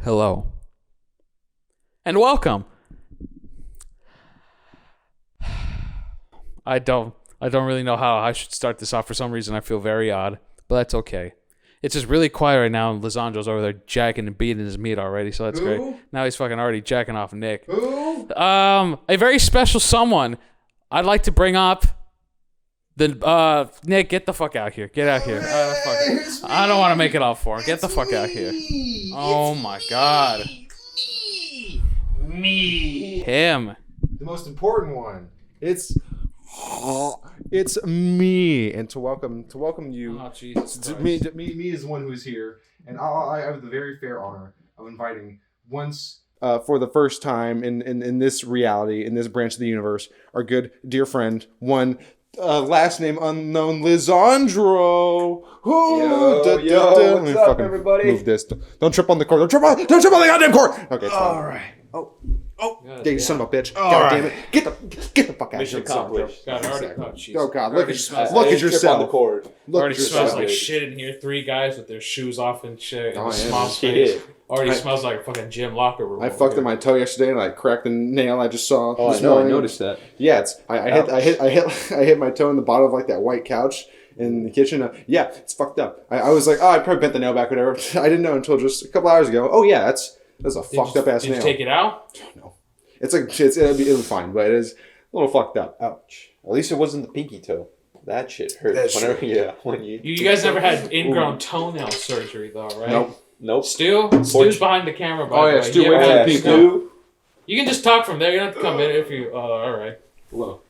Hello. And welcome. I don't really know how I should start this off. For some reason, I feel very odd, but that's okay. It's just really quiet right now, and Lisandro's over there jacking and beating his meat already, so that's great. Now he's fucking already jacking off Nick. Who? A very special someone I'd like to bring up. Nick, get the fuck out here. Get out here. I don't want to make it all for him. Get the fuck out here. Oh my god. Me. Him. The most important one. It's me, and to welcome you. Oh Jesus. Me is the one who's here, and I have the very fair honor of inviting once for the first time in this reality, in this branch of the universe, our good dear friend, one last name unknown, Lisandro. What's up, everybody? Move this. Don't trip on the cord. Don't trip on the goddamn cord. Okay. All right. Yeah, you son of a bitch. God damn it. Get the fuck out of Mission here. accomplished. God, already, Exactly. oh, jeez. Oh God, Already look smells at like- yourself. On the cord. Look already at smells yourself. like shit in here. 3 guys with their shoes off and shit. Oh, yeah. Small space. Shit. Already smells like a fucking gym locker room. I fucked in my toe yesterday and I cracked the nail I just saw. Oh, this I know. morning. I noticed that. Yeah, it's I hit my toe in the bottom of like that white couch in the kitchen. Yeah, it's fucked up. I was like, oh, I probably bent the nail back, whatever. I didn't know until just a couple hours ago. Oh yeah, that's a fucked up ass Did nail. you take it out? No, it'll be fine, but it is a little fucked up. Ouch. At least it wasn't the pinky toe. That shit hurts. When you. You guys never had ingrown toenail surgery though, right? Nope. Stu's behind the camera. By Oh, the yeah, way. Stu, You wait ever for had the Stu? people. You can just talk from there. You don't have to come in if you. All right. Hello.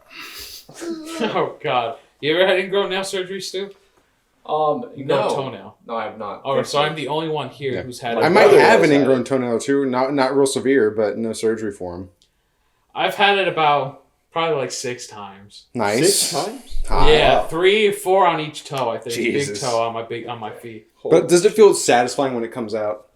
Oh God. You ever had ingrown nail surgery, Stu? Ingrown No. toenail. No, I have not. Oh, so I'm the only one here Yeah. who's had. I it. might brother have has an had ingrown it. toenail too. Not real severe, but no surgery for him. I've had it about probably like 6 times. Nice. 6 times? Hot. Yeah, 3, 4 on each toe. I think. Jesus. Big toe on my feet. But does it feel satisfying when it comes out?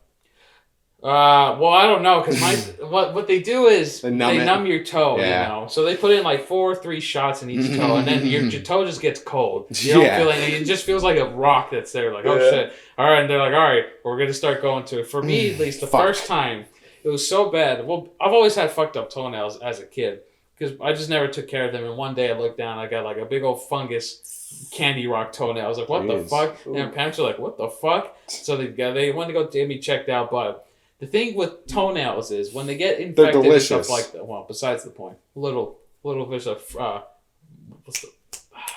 Well, I don't know because what they do is They they numb it. numb your toe, Yeah. you know. So they put in like 4 or 3 shots in each toe, and then your toe just gets cold. You don't Yeah. feel anything. It just feels like a rock that's there. Like, oh Yeah. shit! All right, and they're like, all right, we're gonna start going to it. For me, at least, the Fuck. first time it was so bad. Well, I've always had fucked up toenails as a kid because I just never took care of them. And one day I looked down, I got like a big old fungus candy rock toenail. I was like, what the Jeez. fuck? And my parents were like, what the fuck? So they went to go get me checked out, but the thing with toenails is when they get infected and delicious. stuff like that. Well, besides the point, little bit of what's the,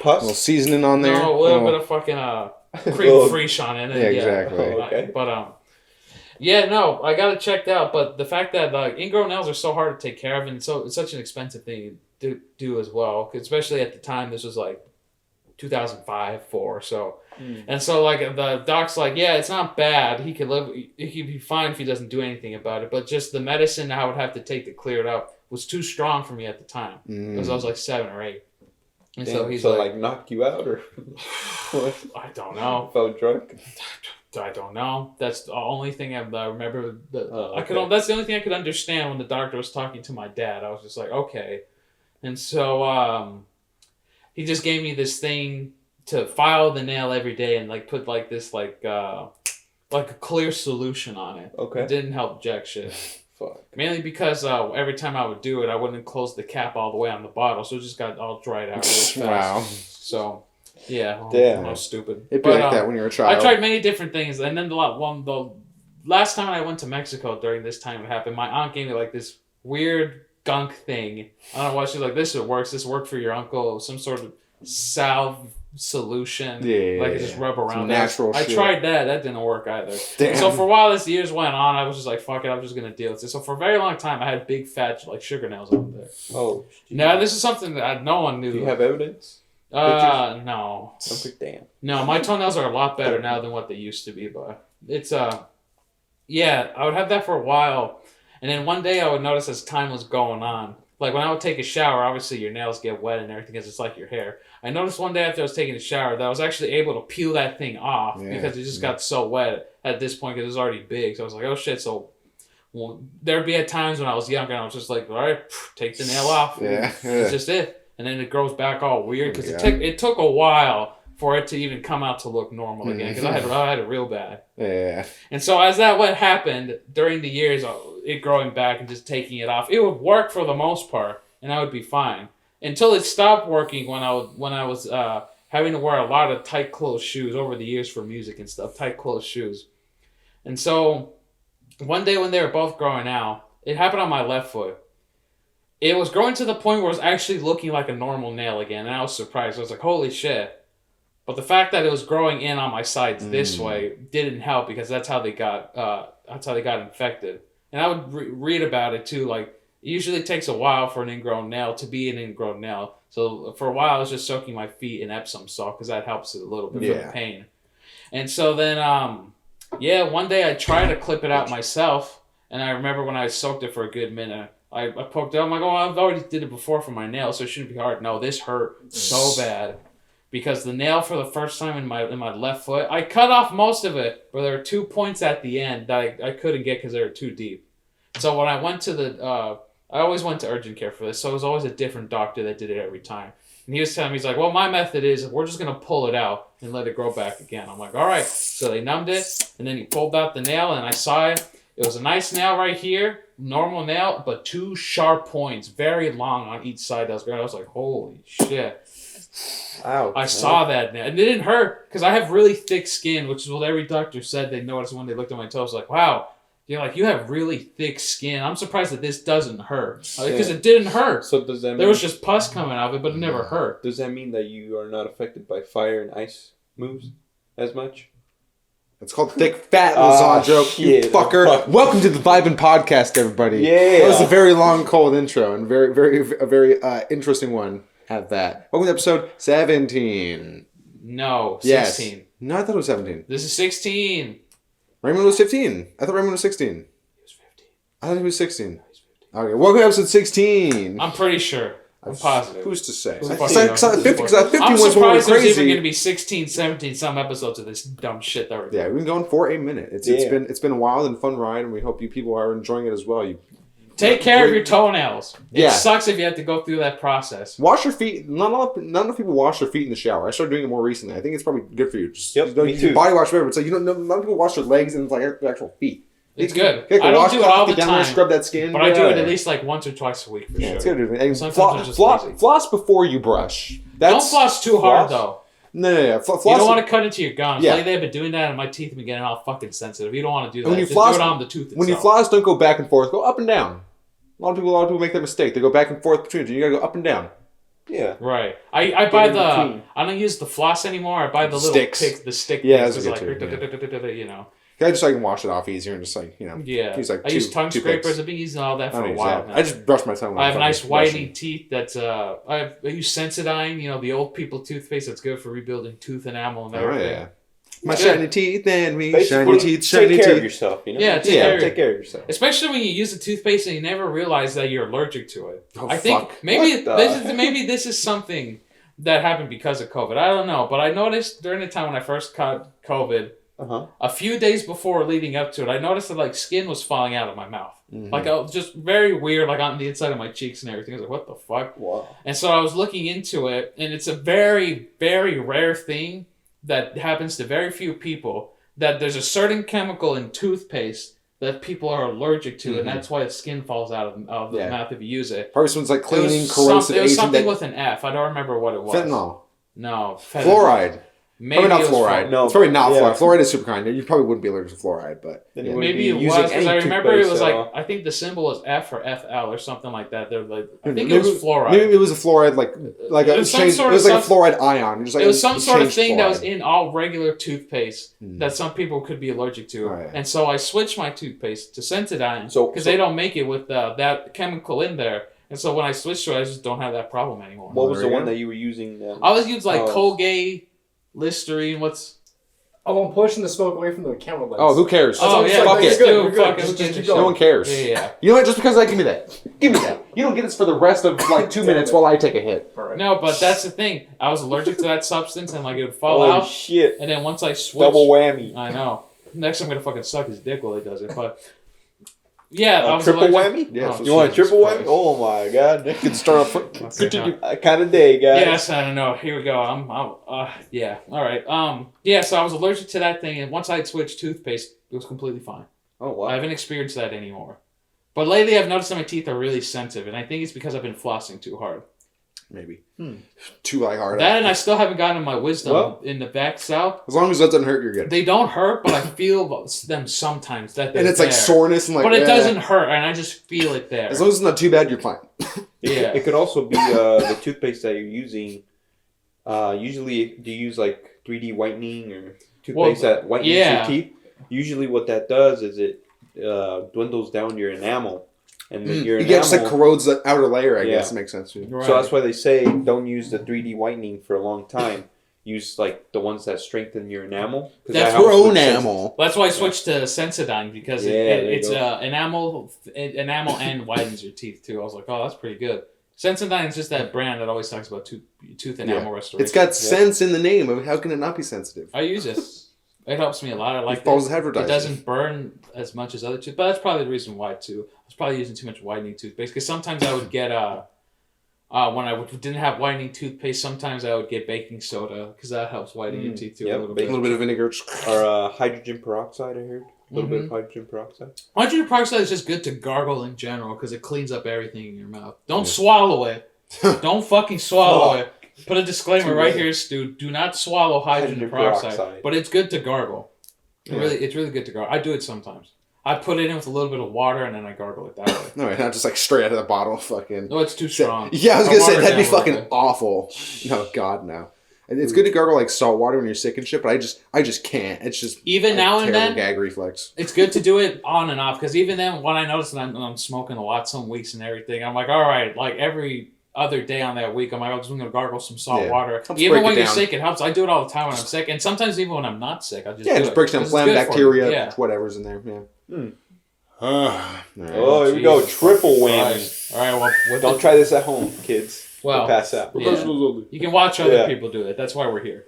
A little seasoning on there. no, a little bit of fucking cream Little- fraiche on it. Yeah, exactly. Okay. But yeah, no, I got it checked out. But the fact that ingrown nails are so hard to take care of, and so it's such an expensive thing to do as well, 'cause especially at the time, this was like 2005, 4, so. And so, like, the doc's like, yeah, it's not bad. He could live. He could be fine if he doesn't do anything about it. But just the medicine I would have to take to clear it up was too strong for me at the time because I was like 7 or 8. And so he's like, knock you out or I don't know. felt drunk? I don't know. That's the only thing I remember. Okay. That's the only thing I could understand when the doctor was talking to my dad. I was just like, okay. And so he just gave me this thing to file the nail every day and like put like this like a clear solution on it. Okay. It didn't help jack shit. Fuck. Mainly because every time I would do it, I wouldn't close the cap all the way on the bottle, so it just got all dried out real fast. Wow. So, yeah. Damn. I was stupid. It'd be But, like that when you're a child. I tried many different things, and then the last time I went to Mexico during this time it happened, my aunt gave me like this weird gunk thing. I don't know why she's like, this works. This worked for your uncle. Some sort of salve solution. Yeah, like it just rub around. Some natural I shit. tried that. That didn't work either. Damn. So for a while, as the years went on, I was just like, fuck it. I'm just gonna deal with it. So for a very long time, I had big fat like sugar nails on there. Oh. Now this is something that no one knew. Do you have evidence? No. Okay, damn. No, my toenails are a lot better now than what they used to be, but it's yeah, I would have that for a while, and then one day I would notice as time was going on, like when I would take a shower, obviously your nails get wet and everything because it's like your hair. I noticed one day after I was taking a shower that I was actually able to peel that thing off because it just got so wet at this point because it was already big. So I was like, oh shit, so there'd be at times when I was younger and I was just like, all right, take the nail off. Yeah. It's just it. And then it grows back all weird because Yeah. it took a while for it to even come out to look normal again, because I had it real bad. Yeah. And so as that what happened during the years, it growing back and just taking it off, it would work for the most part, and I would be fine until it stopped working when I was having to wear a lot of tight closed shoes over the years for music and stuff, tight closed shoes. And so one day when they were both growing out, it happened on my left foot. It was growing to the point where it was actually looking like a normal nail again, and I was surprised. I was like, holy shit. But the fact that it was growing in on my sides this way didn't help, because that's how they got infected. And I would read about it too. Like, it usually takes a while for an ingrown nail to be an ingrown nail. So for a while, I was just soaking my feet in Epsom salt, because that helps it a little bit for the pain. And so then, one day I tried to clip it out myself, and I remember when I soaked it for a good minute, I poked it out. I'm like, oh, I've already did it before for my nail, so it shouldn't be hard. No, this hurt so bad. Because the nail for the first time in my left foot, I cut off most of it, but there were 2 points at the end that I couldn't get because they were too deep. So when I went to I always went to urgent care for this, so it was always a different doctor that did it every time. And he was telling me, he's like, well, my method is we're just going to pull it out and let it grow back again. I'm like, all right. So they numbed it, and then he pulled out the nail, and I saw it. It was a nice nail right here, normal nail, but 2 sharp points, very long on each side. I was like, holy shit. Ouch, I saw that now. And it didn't hurt because I have really thick skin, which is what every doctor said they noticed when they looked at my toes. Like, wow, you have really thick skin. I'm surprised that this doesn't hurt. Because it didn't hurt. So does that mean... There was just pus coming out of it, but it never hurt. Does that mean that you are not affected by fire and ice moves as much? It's called thick fat, Lizandro. You fucker. Welcome to the Vibin podcast, everybody. Yeah. That was a very long, cold intro, and a very interesting one at that. Welcome to episode 17. No, 16. Yes. No, I thought it was 17. This is 16. Raymond was 15. I thought Raymond was 16. He was 15. I thought he was 16. Okay, welcome to episode 16. I'm pretty sure. I'm positive. Who's to say? Who's Because 50 was I'm when we were surprised there's even crazy. going to be 16, 17 some episodes of this dumb shit that we're doing. Yeah, we've been going for a minute. It's been a wild and fun ride, and we hope you people are enjoying it as well. Take care of your toenails. It Yeah. sucks if you have to go through that process. Wash your feet. Not enough people wash their feet in the shower. I started doing it more recently. I think it's probably good for you. Just, me too. Body wash, whatever. It's like, not enough people wash their legs and it's like their actual feet. It's good. Get I don't do it all the down there, time, scrub that skin. but I do it at least like once or twice a week for Yeah, sure. it's good. And Sometimes I'm just lazy. floss before you brush. Don't floss too hard though. No. Floss. You don't want to cut into your gums. Yeah. Lately, I've been doing that, and my teeth have been getting all fucking sensitive. You don't want to do that. When you Just floss, do it on the tooth itself. When you floss, don't go back and forth. Go up and down. A lot of people make that mistake. They go back and forth between it. You gotta go up and down. Yeah. Right. I buy in between. I don't use the floss anymore. I buy the little Sticks. the stick. Yeah, things. that's It's good like, too, you know. I just so I can wash it off easier and just Yeah. use like I use tongue two scrapers. picks. I've been using all that for I a don't while use that. now. I just brush my tongue. I have nice brushing. whitey teeth. I use Sensodyne. The old people toothpaste that's good for rebuilding tooth enamel and everything. Yeah. My It's shiny good. teeth and me. Basically, Shiny teeth, shiny take care teeth. of yourself, you know? Yeah, take care of yourself. Especially when you use a toothpaste and you never realize that you're allergic to it. Oh, I think fuck. maybe What the- this is something that happened because of COVID. I don't know, but I noticed during the time when I first caught COVID, a few days before leading up to it, I noticed that skin was falling out of my mouth. Mm-hmm. Just very weird, on the inside of my cheeks and everything. I was like, what the fuck? Wow. And so I was looking into it, and it's a very, very rare thing that happens to very few people, that there's a certain chemical in toothpaste that people are allergic to, and that's why the skin falls out of the mouth if you use it. Probably someone's like cleaning, It was corrosive agent. something with an F. I don't remember what it was. Fentanyl. No. Fluoride. Maybe Probably not it was fluoride. No, it's probably not yeah. fluoride. Fluoride is super kind. You probably wouldn't be allergic to fluoride, but Then yeah. you wouldn't Maybe be it using was, because any I remember it was toothpaste, I think the symbol was F or FL or something like that. They're like, I think Maybe- it was fluoride. Maybe it was a fluoride, like It was some it sort was of like a fluoride ion. Just It was some sort of changed thing that was fluoride. in all regular toothpaste that some people could be allergic to. Oh, yeah. And so I switched my toothpaste to Sensodyne So- because they don't make it with that chemical in there. And so when I switched to it, I just don't have that problem anymore. What was There the you one go. that you were using? I was using Oh. Colgate, Listerine, I'm pushing the smoke away from the camera lens. Oh, who cares? Oh, yeah, fuck you're it. good, you're good. Fuck it. Just keep No going. one cares. Yeah. You know what? Just because give me that. Give me that. You don't get this for the rest of 2 minutes while I take a hit. All right. No, but that's the thing. I was allergic to that substance, and it would fall Holy out. shit. And then once I switched, Double whammy. I know. Next, I'm gonna fucking suck his dick while he does it. But Yeah, I was triple allergic. whammy? Yeah, Oh, You want a Jesus triple Christ. whammy? Oh my god. You can start off. Okay, That kind of day, guys. Yes, I don't know. Here we go. Yeah. All right. Yeah. So I was allergic to that thing, and once I had switched toothpaste, it was completely fine. Oh wow. I haven't experienced that anymore. But lately, I've noticed that my teeth are really sensitive, and I think it's because I've been flossing too hard. Maybe. Too hard. That, and I still haven't gotten my wisdom Well- in the back south. As long as that doesn't hurt, you're good. They don't hurt, but I feel them sometimes. That And it's like there. soreness and like. But it eh. doesn't hurt, and I just feel it there. As long as it's not too bad, you're fine. Yeah. It could also be the toothpaste that you're using. Usually, do you use like 3D whitening or toothpaste that whitens your teeth? Usually, what that does is it dwindles down your enamel, and then your You enamel. get just like corrodes the outer layer. I guess Yeah. it makes sense too. Right. So that's why they say don't use the 3D whitening for a long time. Use like the ones that strengthen your enamel. 'Cause That's that helps with enamel. That's why I switched to Sensodyne because Yeah, there you it's go. enamel and widens your teeth too. I was like, oh, that's pretty good. Sensodyne is just that brand that always talks about tooth enamel restoration. It's got sense in the name. How can it not be sensitive? I use it. It helps me a lot. I like It follows it. advertising. It doesn't burn as much as other tooth, but that's probably the reason why too. I was probably using too much whitening toothpaste because sometimes I would get when I didn't have whitening toothpaste, sometimes I would get baking soda because that helps whiten your teeth too Yep, a little A bit. little bit of vinegar. Or hydrogen peroxide, I heard. A little bit of hydrogen peroxide. Hydrogen peroxide is just good to gargle in general because it cleans up everything in your mouth. Don't swallow it. Don't fucking swallow it. Put a disclaimer Too right late. here, Stu. Do not swallow hydrogen peroxide. But it's good to gargle. Yeah. It's really good to gargle. I do it sometimes. I put it in with a little bit of water and then I gargle it that way. No, not just like straight out of the bottle. Fucking. No, it's too strong. Yeah, I was I'll gonna say water it that'd be down a little fucking bit. awful. No, God, no. And it's good to gargle like salt water when you're sick and shit, but I just can't. It's just Even a now and terrible then, gag reflex. it's good to do it on and off because even then, when I notice that I'm smoking a lot some weeks and everything, I'm like, all right, like every other day on that week, I'm like, I'm just gonna gargle some salt Yeah. water. Helps Even break when it you're down. sick, it helps. I do it all the time when I'm sick, and sometimes even when I'm not sick, I just Yeah, it do just breaks down 'cause it's phlegm, good for bacteria, you. Yeah. whatever's in there. Yeah. Oh, Alright. here we go. Jesus Triple whammy. Christ. All right, well, with Don't try this at home, kids. Well, You'll pass out. yeah. You can watch other Yeah. people do it. That's why we're here.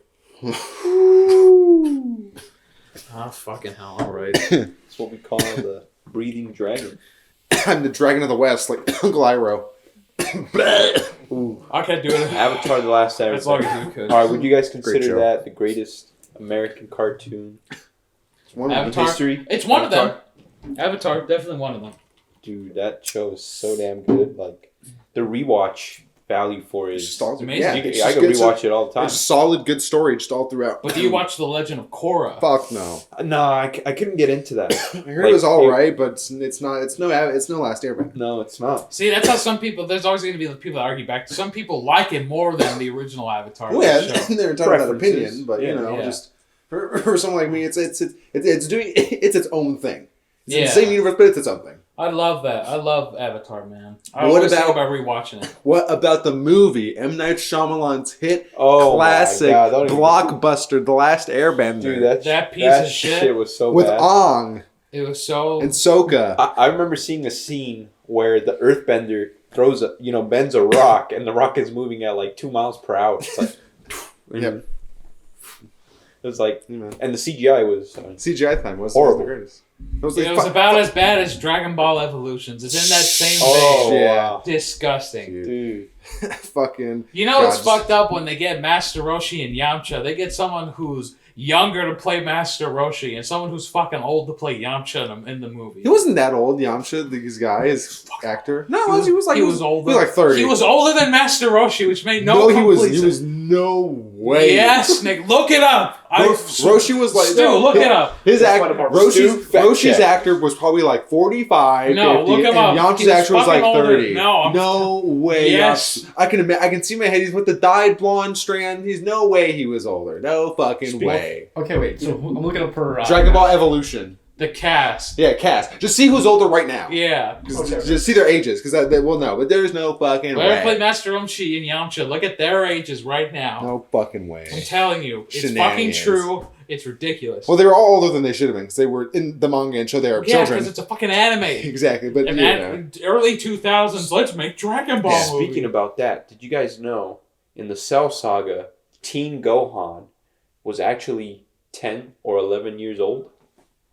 Oh, fucking hell. All right. That's what we call the breathing dragon. I'm the dragon of the west, like Uncle Iroh. I can't do it Avatar: The Last Airbender. as long as you could. All right, would you guys show. consider that the greatest American cartoon It's one of them. in Avatar? history? It's one of Avatar? them. Avatar, definitely one of them. Dude, that show is so damn good. Like, the rewatch value for it It's is... just all, amazing. yeah, I I it's could just good, rewatch it all the time. It's a solid, good story just all throughout. But do you watch The Legend of Korra? Fuck no. No, I couldn't get into that. I heard Like, it was all right, but it's not. It's no Last Airbender. No, it's not. See, that's how some people. There's always going to be the people that argue back. Some people like it more than the original Avatar. Well, yeah, show. they're entitled to that Preferences. opinion, but you Yeah. know, Yeah. just for someone like me, it's doing it's its own thing. It's in Yeah. the same universe, but it's its own thing. I love that. I love Avatar, man. I What always think about- about rewatching it. What about the movie M. Night Shyamalan's hit Oh, classic my God, don't even- blockbuster, The Last Airbender, Dude, That piece of shit was so with bad. Aang It was so. and Sokka? I remember seeing a scene where the Earthbender bends a rock, and the rock is moving at like 2 miles per hour. It's like, Yep. It was like, You know, and the CGI was CGI time was Horrible. the greatest. It was, It was about as bad as Dragon Ball Evolutions. It's in that same oh vein. Yeah. wow, Disgusting. dude. fucking. You know what's God. fucked up when they get Master Roshi and Yamcha? They get someone who's younger to play Master Roshi and someone who's fucking old to play Yamcha in the movie. He wasn't that old, Yamcha. This guy, his actor. No, He was older. He was like 30. He was older than Master Roshi, which made no he complete was sense. no way. Yes, Nick, look it up. Roshi was like Stu, look it up. His That's act, one of our- Stu, fact Roshi's check. actor was probably like 45. No, 50, look him and up. Yamcha's He was actor was like fucking older. 30. No, no way. Yes. I can see in my head. He's with the dyed blonde strand. He's no way he was older. No fucking way. Okay, wait. So I'm looking up her. Dragon Ball Evolution. The cast. Yeah, cast. Just see who's older right now. Yeah. Just see their ages, because we'll know. But there's no fucking Whoever played way. Master Roshi and Yamcha, look at their ages right now. No fucking way. I'm telling you, it's fucking Shenanigans. true. It's ridiculous. Well, they were all older than they should have been, because they were in the manga and show they were yeah, children. because it's a fucking anime. Exactly, but And you that know. early 2000s, let's make Dragon Ball. Yeah, movie. Speaking about that, did you guys know in the Cell Saga, Teen Gohan was actually 10 or 11 years old?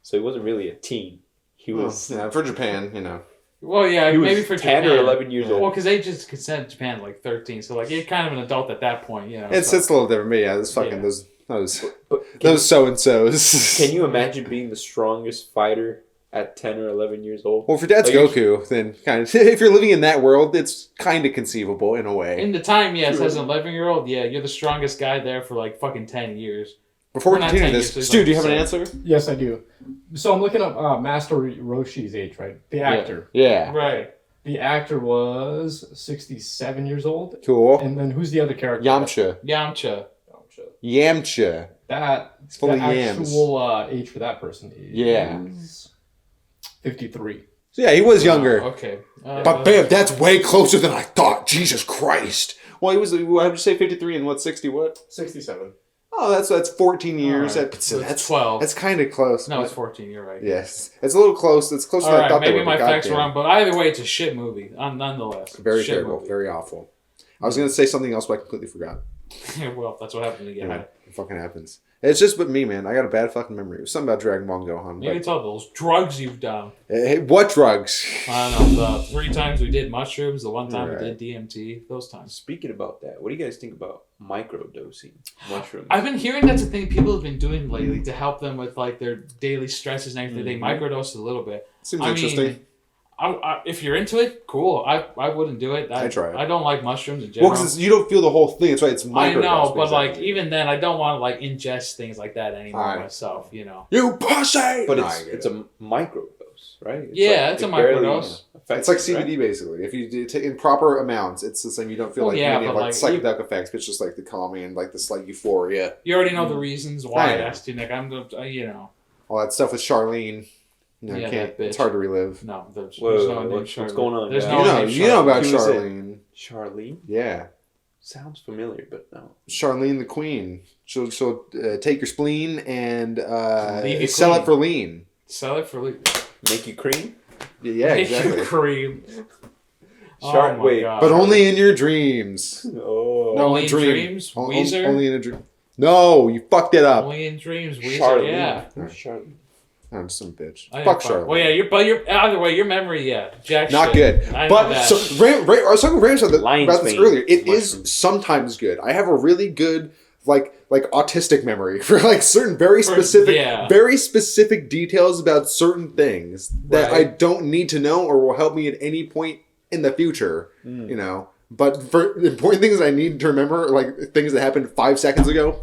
So he wasn't really a teen. He was for Japan, you know. Well, yeah, he maybe was for 10 Japan. or 11 years Well, old. because they just consent in Japan like 13, so like you're kind of an adult at that point, you know. It's a little different, but yeah, this fucking But those so and so's. Can you imagine being the strongest fighter at 10 or 11 years old? Well, if your dad's Goku, then kind of if you're living in that world, it's kind of conceivable in a way. In the time, yes, as an 11-year-old, yeah, you're the strongest guy there for like fucking 10 years. Before we continue this, Stu, do you have an answer? Yes, I do. So I'm looking up Master Roshi's age, right? The actor. Yeah. Right. The actor was 67 years old. Cool. And then who's the other character? Yamcha. Yamcha. That's full the of yams. actual age for that person is 53. So yeah, he was younger. Okay. But bam, that's way closer than I thought. Jesus Christ. Well, he was. I would you say 53 and what 60? What? 67. Oh, that's 14 years. Right. That's 12. That's kind of close. No, but- it's 14. You're right. Yes, it's a little close. It's closer than I thought. Maybe they my were. facts Goddamn. are wrong, but either way, it's a shit movie. Nonetheless, Very shit terrible. movie. Very awful. I was gonna say something else, but I completely forgot. Well, that's what happened again. Yeah, it fucking happens. It's just but me, man. I got a bad fucking memory. It was something about Dragon Ball and Gohan. You can tell those drugs you've done. Hey, what drugs? I don't know. The 3 times we did mushrooms, the 1 time Right. we did DMT, those times. Speaking about that, what do you guys think about microdosing mushrooms? I've been hearing that's a thing people have been doing lately to help them with like their daily stresses and everything. They microdose a little bit. Seems I interesting. mean, if you're into it, cool. I wouldn't do it. I'd try it. I don't like mushrooms in general. Well, because you don't feel the whole thing. It's right. It's I microdose. know, but exactly. like even then, I don't want to like ingest things like that anymore Alright. myself. You know. You pussy. But No, it's a microdose, right? It's a microdose. It's like CBD basically. If you do take in proper amounts, it's the same. You don't feel like any of but like psychedelic effects, but it's just like the calming and like the slight euphoria. You already know the reasons why I know. asked you, Nick. I'm you know. All that stuff with Charlene. You know, Yeah, can't. that bitch. It's hard to relive. No, there's Whoa, no name what's Charlotte. going on, There's guys? no name You know about Who is it? Charlene. Charlene? Yeah, Sounds familiar, but no. Charlene the Queen. She'll take your spleen and Leave you sell clean. it for lean. Sell it for Make you cream? Yeah, Make you exactly. cream. Shark- Oh my wait, God. But only in your dreams. Oh. No, Only in in dream. dreams? O- Weezer? Only in a dream. No, you fucked it up. Only in dreams. Weezer, Charlene. yeah. Who's Charlene? I'm some bitch. I Fuck didn't Charlene. Well, yeah, you're either way. Your memory, yeah, jack Not shit. good. I know But that. so I was talking to Rams Lion's about this mane earlier. It mushrooms. is sometimes good. I have a really good like autistic memory for like certain very specific details about certain things that Right. I don't need to know or will help me at any point in the future. You know. But for the important things I need to remember, like things that happened 5 seconds ago,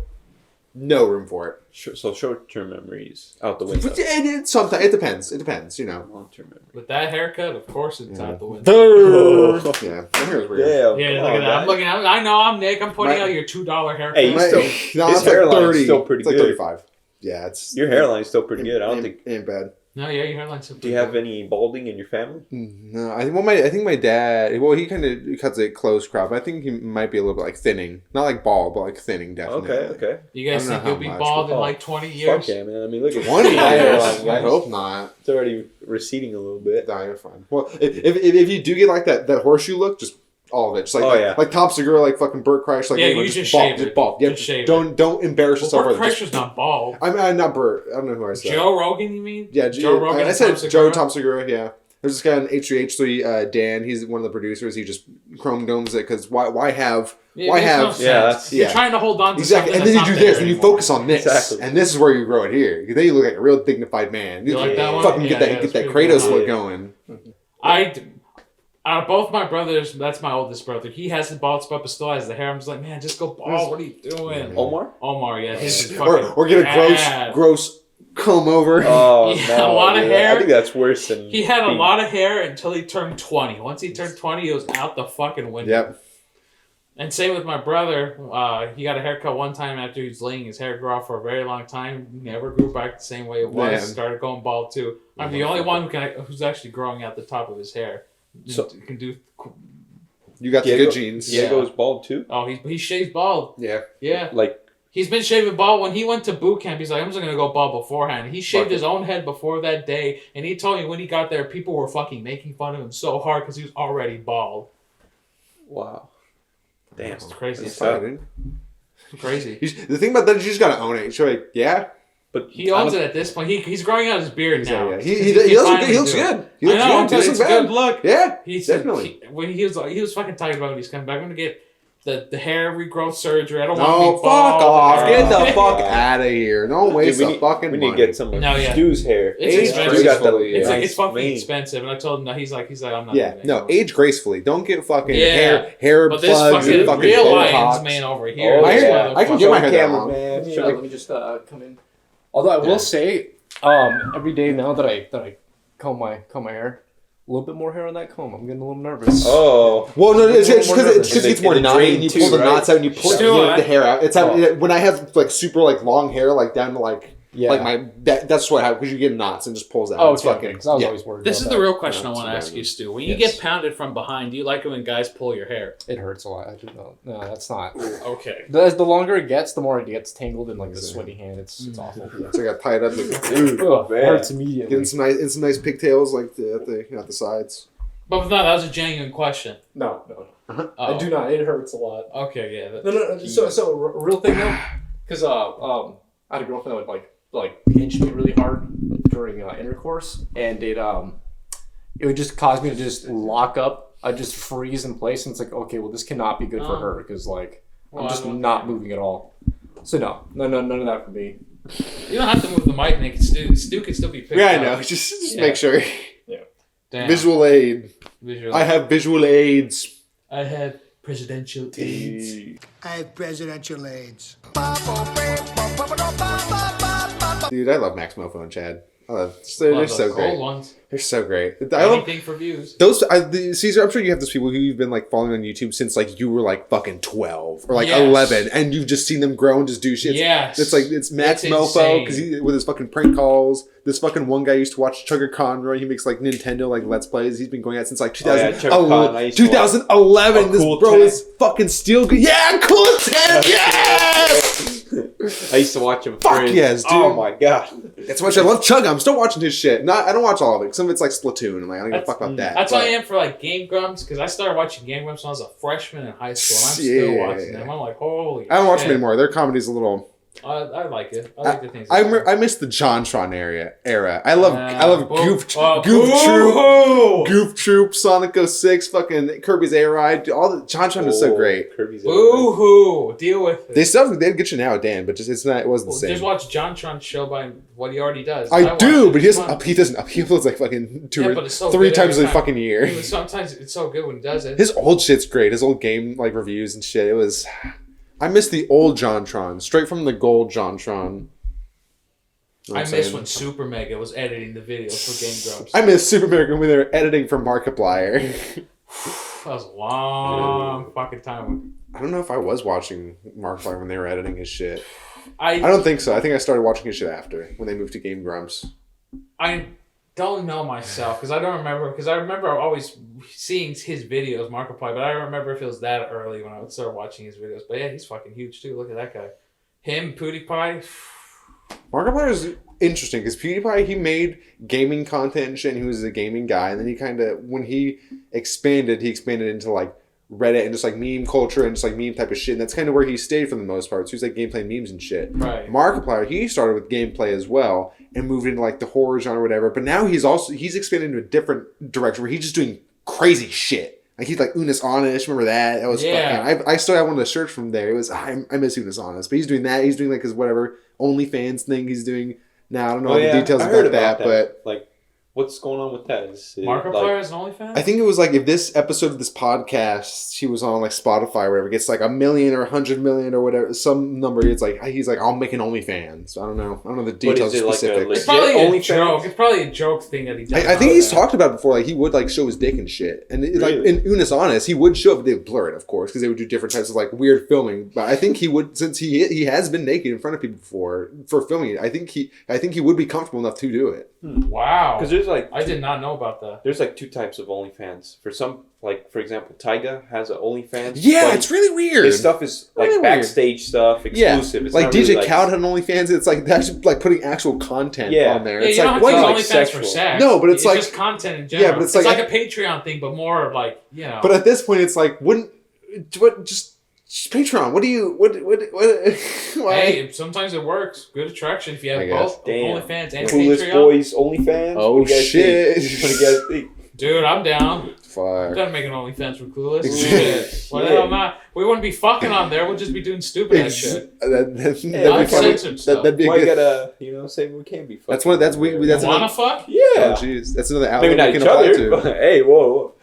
no room for it. So short-term memories out the window. But sometimes it depends. It depends, you know. Long-term memory. With that haircut, of course it's out the window. Yeah, my hair is weird. Yeah, Yeah, look at that. I'm looking. I know I'm Nick. I'm pointing My- out your $2 haircut. Hey, you My- still- no, his it's like hairline's 30. still pretty it's like good. 35. Yeah, it's Your hairline's still pretty good. I don't ain't, think. ain't bad. No, yeah, your hairline's so Do you have any balding in your family? No, I think my dad. Well, he kind of cuts it close crop. I think he might be a little bit like thinning, not like bald, but like thinning definitely. Okay. You guys I don't think know you'll how be much, bald but- in like 20 years? Fuck yeah, man. I mean, look at 20 my years. hairline. I hope not. It's already receding a little bit. No, you're fine. Well, if you do get like that horseshoe look, just all of it, just like like Tom Segura, like fucking Burt Kreischer, like Yeah, anyone, you just bald, shave just it. bald. Yeah, Just shave don't embarrass yourself. Burt further. Just- Kreischer's not bald. I'm not Burt. I don't know who I said. Joe Rogan, you mean? Yeah, Joe Rogan. I and said Tom Joe Segura? Tom Segura. Yeah, there's this guy on H3H3, Dan. He's one of the producers. He just chrome domes it because why have It why makes have no sense. You're trying to hold on to exactly, something and then you that's do not this, there and you anymore. focus on this, Exactly. and this is where you grow it here. Then you look like a real dignified man. You like that one? Fucking Yeah, get that yeah, get it's that pretty Kratos good. look going. Out of both my brothers, that's my oldest brother. He has the bald spot, but still has the hair. I'm just like, man, just go bald. What are you doing? Omar? Yeah, his is fucking Or get a bad. gross comb over. Oh, Yeah, no, a lot of dude. hair. I think that's worse than. He had a being- lot of hair until he turned 20. Once he turned 20, he was out the fucking window. Yep. And same with my brother. He got a haircut one time after he was letting his hair grow out for a very long time. Never grew back the same way it was. Man. Started going bald too. I'm the only one who's actually growing out the top of his hair. So- Can do. You got the Diego- good genes. Diego's bald too? Oh, he shaves bald. Yeah. Yeah. Like, He's been shaving bald. When he went to boot camp, he's like, I'm just going to go bald beforehand. He shaved Fuck his own head before that day, and he told me when he got there, people were fucking making fun of him so hard because he was already bald. wow. Damn. It's crazy. That's It's fine, dude. crazy. The thing about that is you just gotta own it. You're like, yeah, But he owns it at this point. He's growing out his beard now. Yeah. He looks good. He looks I know. good. It's a good look. Yeah, He's definitely. When he was fucking talking about when he's coming back. I'm gonna get the hair regrowth surgery. I don't want No, to be fuck bald. off. Get the fuck out of here. Don't waste the fucking money. We need to get some Stu's hair. It's Age expensive. gracefully. It's fucking expensive. And I told him, no, he's like, I'm not. Yeah, doing it no, anymore. age gracefully. Don't get fucking Yeah. hair But this plugs and fucking real Botox. Lions man over here. Oh, My this hair- motherfucker. I can get my hair that camera, long. man. Let me just come in. Although I will say, every day now that I comb my hair, a little bit more hair on that comb. I'm getting a little nervous. Oh. Well, no, it's It's because it gets more knotty, and you pull the knots out, and you pull the hair out. It's how, when I have like super like long hair, like down to like my that's what happens because you get knots and just pulls out. Oh, it's okay. fucking. Because I was always worried. This is about the that. real question I want to ask you, Stu. When you get pounded from behind, do you like it when guys pull your hair? It hurts a lot. I do know. No, that's not. Okay. As the longer it gets, the more it gets tangled in like the sweaty hand. It's awful. So I got tied up. Like, It hurts immediately. getting some nice pigtails like at the sides. But no, that was a genuine question. No. Oh. I do not. It hurts a lot. Okay, yeah. No. So real thing though, because I had a girlfriend that would like pinch me really hard during intercourse, and it would just cause me to just lock up. I just freeze in place, and it's like, okay, well, this cannot be good for her because like I'm just not moving at all. So no, none of that for me. You don't have to move the mic, Nick. Stu can still be picked Yeah, I up. know. Just make sure. Damn. Visual aid. I have visual aids. I have presidential aids. I have presidential aids. Dude, I love Max Mofo and Chad. They're so great. Ones. They're so great. I love Anything for views. Caesar, I'm sure you have those people who you've been like following on YouTube since like you were like fucking 12 or like Yes. 11, and you've just seen them grow and just do shit. Yes. It's Max It's Mofo insane. because with his fucking prank calls. This fucking one guy used to watch Chugger Conroy. He makes like Nintendo like Let's Plays. He's been going out since like 2011. This Cool bro 10. is fucking still good. Yeah, cool 10. Yes. I used to watch him. Fuck yes, dude. Oh my god. That's why I love Chugga. I'm still watching his shit. I don't watch all of it. Some of it's like Splatoon. I'm like, I don't give a fuck about that. That's how I am for like Game Grumps because I started watching Game Grumps when I was a freshman in high school. And I'm still watching them. I'm like, holy I don't watch shit. them anymore. Their comedy's a little. I like it. I like the things. I miss the JonTron era. I love Goof Troop, Boo-hoo! Goof Troop, Sonic 06, fucking Kirby's Air Ride. All the JonTron is so great. Kirby's Boo hoo! Deal with it. They'd get you now, Dan, but just it wasn't the same. Just watch JonTron's show by what he already does. I do, watch but it. he doesn't uploads like fucking but it's so three good times every a time. fucking year. Even sometimes it's so good when he does it. His old shit's great. His old game like reviews and shit. It was. I miss the old JonTron, straight from the gold JonTron. I miss when Super Mega was editing the videos for Game Grumps. I miss Super American when they were editing for Markiplier. That was a long fucking time. I don't know if I was watching Markiplier when they were editing his shit. I don't think so. I think I started watching his shit after when they moved to Game Grumps. I don't know myself because I don't remember because I remember always seeing his videos, Markiplier, but I don't remember if it was that early when I would start watching his videos. But yeah, he's fucking huge too. Look at that guy. Him, PewDiePie. Markiplier is interesting because PewDiePie, he made gaming content and shit, and he was a gaming guy, and then he kind of, when he expanded into like Reddit and just like meme culture and just like meme type of shit, and that's kind of where he stayed for the most part. So he's like gameplay memes and shit. Right. Markiplier, he started with gameplay as well and moved into like the horror genre or whatever, but now he's expanded into a different direction where he's just doing crazy shit. Like he's like Unis Honest, remember that? That was fucking. I still have one of the shirts from there. It was I miss Unis Honest, but he's doing that. He's doing like his whatever OnlyFans thing he's doing now. I don't know all the details about that, but like, what's going on with that? Markiplier is an OnlyFans? I think it was like if this episode of this podcast he was on like Spotify or whatever gets like 1 million or 100 million or whatever, some number, it's like he's like I'll make an OnlyFans. I don't know the details specifics. It's probably a joke. It's probably a joke thing that he does. I think he's talked about it before. Like he would like show his dick and shit, and like in Unis Honest, he would show, but they would blur it, of course, because they would do different types of like weird filming. But I think he would, since he has been naked in front of people before for filming it. I think he would be comfortable enough to do it. Wow. Because there's like I did not know about that. There's like two types of OnlyFans. For some, like for example, Tyga has an OnlyFans. Yeah, it's really weird. His stuff is like really backstage stuff, exclusive. Yeah. It's like not DJ really, like, Khaled had an OnlyFans. It's like that's like putting actual content on there. Yeah, It's you like don't have to what? use OnlyFans for sex. No, but it's like just content in general. Yeah, but it's like like a Patreon thing, but more like But at this point, it's like just Patreon. What do you? What? Why? Hey, sometimes it works. Good attraction if you have both OnlyFans and Coolest Patreon. Boys OnlyFans. Oh shit! What do you guys think? Dude, I'm down. Fuck. I'm done making OnlyFans for Clueless. Shit. Why the hell not? We wouldn't be fucking on there. We'll just be doing stupid ass shit. That'd be Uncensored stuff. That'd be Why you good. gotta, say we can't be fucking. That's You that's wanna another. fuck? Yeah. Oh jeez, that's another outlet Maybe not we can each apply other, to. but hey, whoa.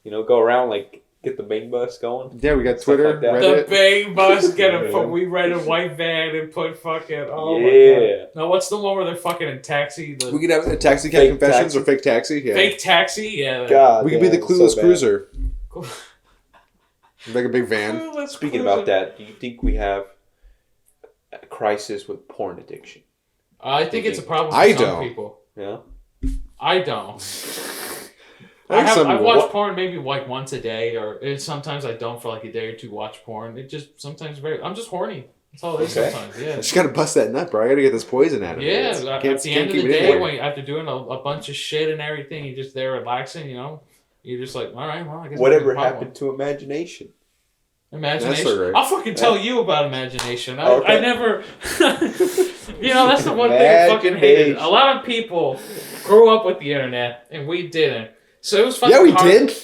Go around, like, get the bang bus going. Yeah, we got Stuff Twitter, like that. Reddit. The bang bus, get Yeah. we rent a white van and put fucking. Oh my Yeah. god. No, what's the one where they're fucking in taxi? The We could have a taxi cab Fake confessions taxi. or fake taxi. Yeah. fake taxi? Yeah. God, We could be the damn, clueless so bad. cruiser, Cool. like a big van. Clueless Speaking cruiser. about that, do you think we have a crisis with porn addiction? I think it's a problem for I some don't. people. Yeah. I don't. I think I watch what- porn maybe like once a day, or sometimes I don't for like a day or two. Watch porn. It just sometimes I'm just horny. That's all it is Okay. sometimes. I Yeah. just gotta bust that nut, bro. I gotta get this poison out of Yeah. it. At Can't the end of the keep it in day, there. when after doing a bunch of shit and everything, you're just there relaxing. You're just like, all right, well, I guess Whatever I can pop happened to imagination? one. That's Imagination. so great. I'll fucking tell you about imagination. I Okay. never. That's the one thing I fucking hated. A lot of people grew up with the internet, and we didn't. So it was fucking Yeah, we hard. did.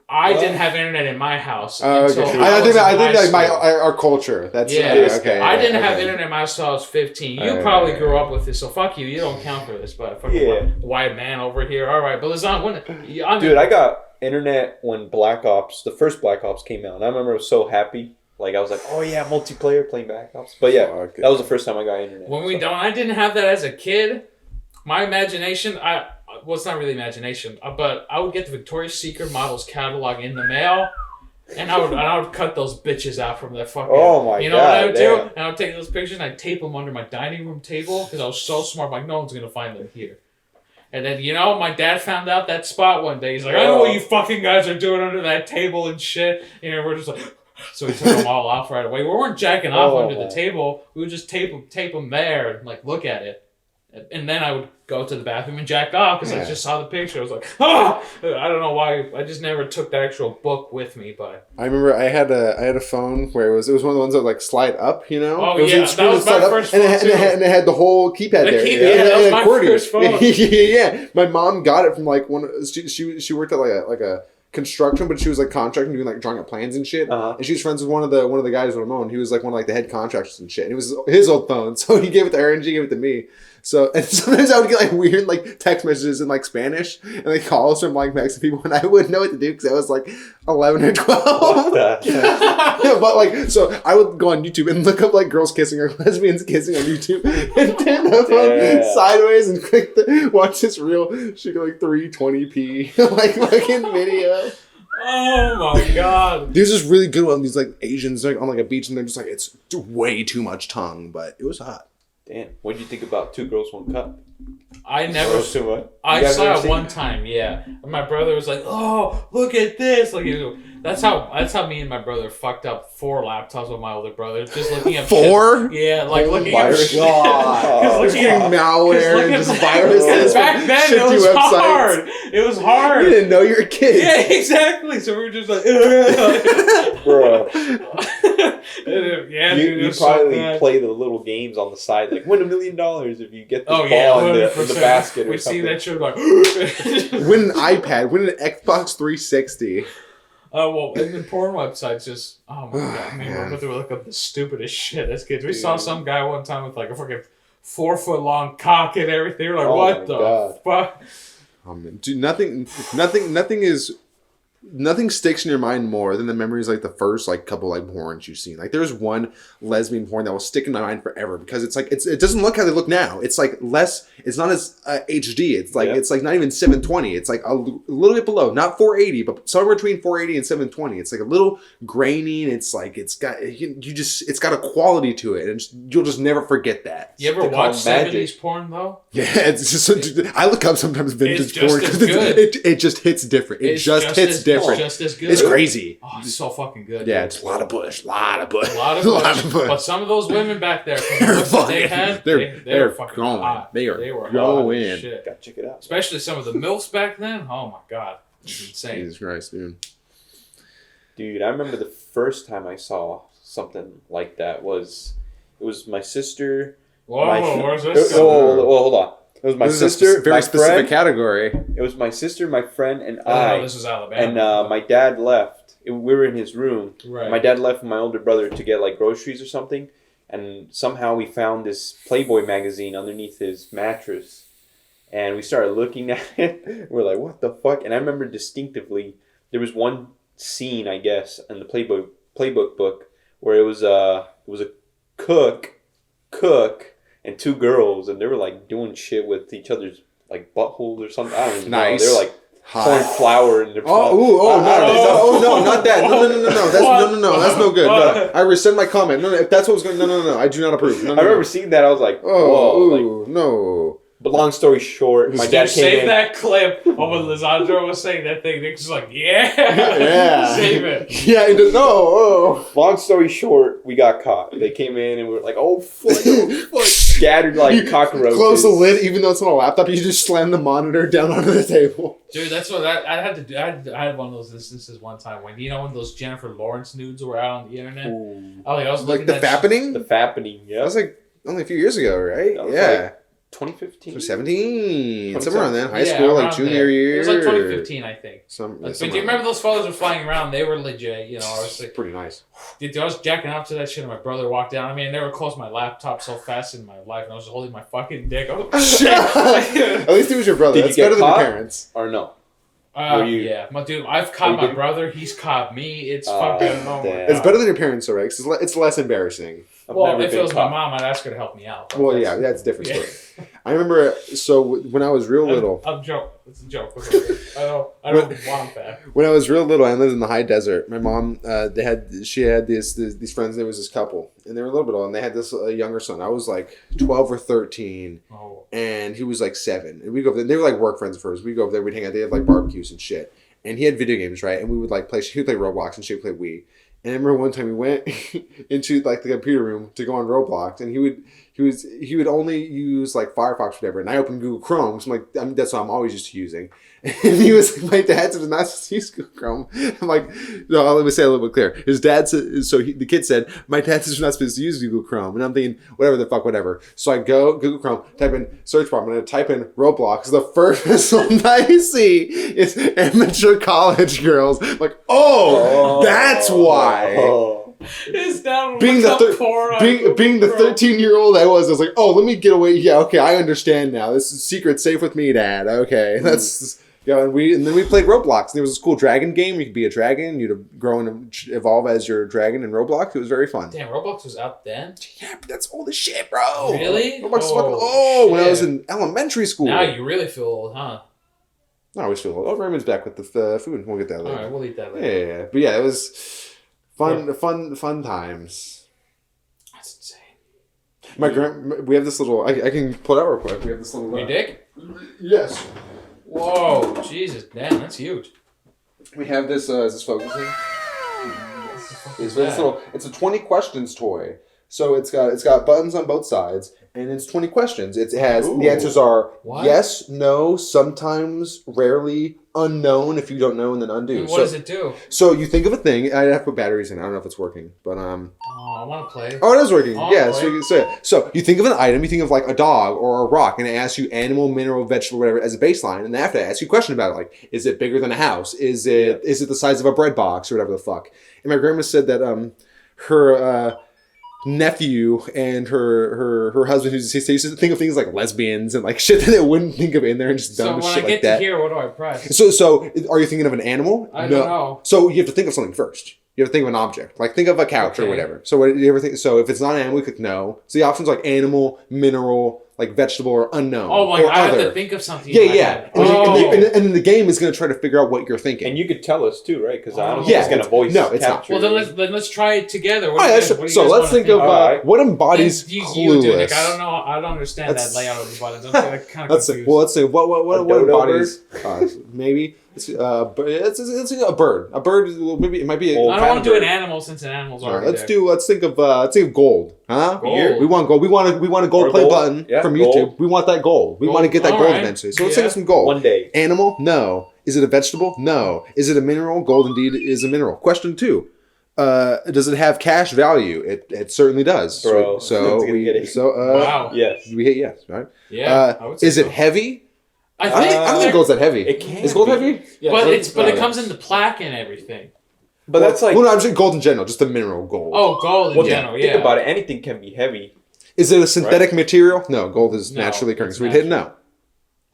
I didn't have internet in my house. Oh, okay. until I was think in like high my school. our culture. That's Yeah. okay. I didn't okay. have internet in my house until I was 15. You Okay. probably grew up with this, so fuck you. You don't count for this, but fucking Yeah. white man over here. All right, but let's not win it. Dude, I got internet when Black Ops, the first Black Ops came out. And I remember I was so happy. Like, I was like, oh yeah, multiplayer playing Black Ops. But yeah, Fuck. that was the first time I got internet. when so. I didn't have that as a kid. My imagination, well, it's not really imagination, but I would get the Victoria's Secret models catalog in the mail, and I would cut those bitches out from their fucking. Oh my You know what I God, would damn. do? And I would take those pictures and I'd tape them under my dining room table because I was so smart. Like, no one's gonna find them here. And then my dad found out that spot one day. He's like, I know what you fucking guys are doing under that table and shit. We're just like. So we took them all off right away. We weren't jacking off under the table. We would just tape them there and like look at it. And then I would go to the bathroom and jack off because I just saw the picture. I was like, I don't know why. I just never took the actual book with me. But I remember I had a phone where it was one of the ones that would like slide up, you know? Oh, It yeah, screen that was slide my up, first and phone, and it had the whole keypad The there. keypad, that was my accordion. first phone. Yeah, my mom got it from like she worked at like a construction, but she was like contracting, doing like drawing up plans and shit. Uh-huh. And she was friends with one of the guys with Ramon. He was like one of like the head contractors and shit. And it was his old phone, so he gave it to her and she gave it to me. So and sometimes I would get like weird like text messages in like Spanish and like calls from like Mexican people, and I wouldn't know what to do because I was like 11 or 12. What the- Yeah, but like, so I would go on YouTube and look up like girls kissing or lesbians kissing on YouTube and turn the phone Yeah. sideways and watch this real, shoot like 320p like fucking video. oh my god, There's this really good one. These like Asians like on like a beach and they're just like it's way too much tongue, but it was hot. Damn. What did you think about Two Girls, One Cup? I never. That was too much. You I guys saw never it seen one time, yeah. And my brother was like, "Oh, look at this!" Like, that's how me and my brother fucked up 4 laptops with my older brother, just looking at 4? shit. Yeah, like Oh looking my at shit. God. Because looking at Malware and just viruses. Because back then it was shitty hard. It was You hard. didn't know you were a kid. Yeah, exactly. So we were just like, Bro. yeah, You, dude, it you was so probably bad. play the little games on the side, like win $1 million if you get this Oh ball yeah, in the 100%. basket or We see something. that shit like. Win an iPad, win an Xbox 360. Well, and then porn websites just, oh my god, man, Yeah. we're going to look up the stupidest shit as kids. We saw some guy one time with like a fucking 4-foot long cock and everything. We're like, Oh what my the God. fuck? Dude, nothing sticks in your mind more than the memories like the first like couple like porns you've seen. Like there's one lesbian porn that will stick in my mind forever because it's like it doesn't look how they look now. It's like less. It's not as HD. It's like it's like not even 720. It's like a little bit below, not 480, but somewhere between 480 and 720. It's like a little grainy and it's like it's got it's got a quality to it and you'll just never forget that. You ever They call watch it magic. 70s porn though? Yeah, it's just I look up sometimes vintage just porn as because good. it just hits different. It just hits different. It's just as good. It's crazy. Oh, it's so fucking good. Yeah, dude. it's a lot of bush, lot of bush, A lot of bush. But some of those women back there, from the They're looks that they fucking- had, they're they were going. fucking hot. They were hot going. as shit. Gotta check it out. Especially some of the MILFs back then. Oh my god. It's insane. Jesus Christ, dude. Dude, I remember the first time I saw something like that it was my sister. Whoa, where's Oh, this? hold on. It was my sister, very my specific friend. category. It was my sister, my friend, and Oh, I. no, this was Alabama. And my dad left. We were in his room. Right. My dad left with my older brother to get like groceries or something, and somehow we found this Playboy magazine underneath his mattress, and we started looking at it. We're like, "What the fuck?" And I remember distinctively there was one scene, I guess, in the playbook book where it was a cook, and two girls, and they were like doing shit with each other's like buttholes or something. I don't even know. They were like pouring flour in their No, not that. No. That's no good. No, I rescind my comment. No, if that's what was going, no. I do not approve. No, I remember seeing that. I was like, whoa. No. But long story short, my dad came save in. that clip of when Lisandro was saying that thing. Nick's just like, yeah. Save it. Yeah, he does. No. Long story short, we got caught. They came in and we were like, oh, fuck. Scattered like cockroaches. Close the lid, even though it's on a laptop, you just slam the monitor down onto the table. Dude, that's what I had to do. I had one of those instances one time when, when those Jennifer Lawrence nudes were out on the internet. Ooh. I was Like looking the at fappening? The fappening, yeah. That was like only a few years ago, right? That was Yeah. 2015? 17. Somewhere around then. High Yeah, school, like around junior there. year. It was like 2015, I think. But do you remember that? those photos were flying around? They were legit. I was like, Pretty nice. dude, I was jacking off to that shit, and my brother walked down. I mean, I never closed my laptop so fast in my life, and I was holding my fucking dick. I was like, shit. At least it was your brother. Did you That's get better caught? than your parents. Or no? Yeah, my dude, I've caught my brother. He's caught me. It's fucking. Oh my damn. It's better than your parents, though, right? 'Cause it's less embarrassing. Well, if it was my mom, I'd ask her to help me out. But Well, yeah, that's a different story. I remember, so when I was real little... I'm joking. It's a joke. I don't want that. When I was real little, I lived in the high desert. My mom, she had these friends. There was this couple, and they were a little bit old, and they had this younger son. I was like 12 or 13, and he was like 7. And we go over there. They were like work friends of hers. We go over there. We'd hang out. They have like barbecues and shit. And he had video games, right? And we would like play. He would play Roblox, and she would play Wii. And I remember one time we went into like the computer room to go on Roblox, and he would only use like Firefox or whatever. And I opened Google Chrome, so I'm like, that's what I'm always used to using. And he was like, my dad said, not just use Google Chrome. I'm like, no, let me say it a little bit clear. His dad said, the kid said, my dad says we're not supposed to use Google Chrome. And I'm thinking, whatever the fuck, whatever. So I go Google Chrome, type in search bar. I'm going to type in Roblox. The first one I see is amateur college girls. I'm like, that's why. It's down Being the 13-year-old I was like, let me get away. Yeah, okay, I understand now. This is secret safe with me, Dad. Okay, that's and then we played Roblox. And there was this cool dragon game. You could be a dragon. You'd grow and evolve as your dragon in Roblox. It was very fun. Damn, Roblox was out then? Yeah, but that's old as shit, bro. Really? Roblox is fucking when I was in elementary school. Now you really feel old, huh? I always feel old. Oh, Raymond's back with the food. We'll get that later. All right, we'll eat that later. Yeah. But yeah, it was fun times. That's insane. We have this little. I can pull it out real quick. We have this little. Your dick? Yes. Whoa, Jesus, damn, that's huge. We have this. Is this focusing? It's a 20 questions toy. So it's got buttons on both sides, and it's 20 questions. It has the answers are yes, no, sometimes, rarely, unknown if you don't know, and then undo. And what does it do? So you think of a thing. I have to put batteries in. I don't know if it's working, but Oh, I want to play. Oh, it is working. Oh, Yeah. boy. So you think of an item. You think of like a dog or a rock, and it asks you animal, mineral, vegetable, whatever as a baseline, and then after that, ask you a question about it, like is it bigger than a house? Is it the size of a bread box or whatever the fuck? And my grandma said that her nephew and her husband who's deceased, they used to think of things like lesbians and like shit that they wouldn't think of in there and just dumb So when shit I like get that. to here, what do I press? So are you thinking of an animal? I don't know. So you have to think of something first. You have to think of an object. Like think of a couch or whatever. So what do you ever think? So if it's not an animal, you click no. So the options are like animal, mineral, like vegetable or unknown. Oh my or god, I have other. to think of something. Yeah, in my yeah. head. And the game is going to try to figure out what you're thinking. And you could tell us too, right? Because I don't Oh. think it's going to voice it's not. capture. Well, then let's try it together. Oh, yeah, so let's think of what embodies you clueless. do, Nick. I don't know. I don't understand that layout of the buttons. I'm kind of confused. Let's see. What dodo embodies? Maybe it's a bird. A bird. Maybe it might be. I don't want to do an animal since an animal's already there. Let's think of gold. Huh? Gold. We want gold. We want a gold Or play gold. button Yeah, from gold. YouTube. We want that gold. We Gold. want to get that All gold right. eventually. So let's think of some gold. One day. Animal? No. Is it a vegetable? No. Is it a mineral? Gold indeed is a mineral. Question 2. Does it have cash value? It certainly does. Bro, So that's gonna get it. Wow. Yes. we hit yes, right? Yeah. I would say Is it so. heavy? I I don't think gold's that heavy. It can. Is gold be. heavy? Yeah, But gold- it comes in the plaque and everything. But that's like. Well, no, I'm saying gold in general, just the mineral gold. Oh, gold in Well, general. think Yeah. about it. Anything can be heavy. Is it a synthetic material? No, gold is No, naturally occurring. it's So we'd hit no.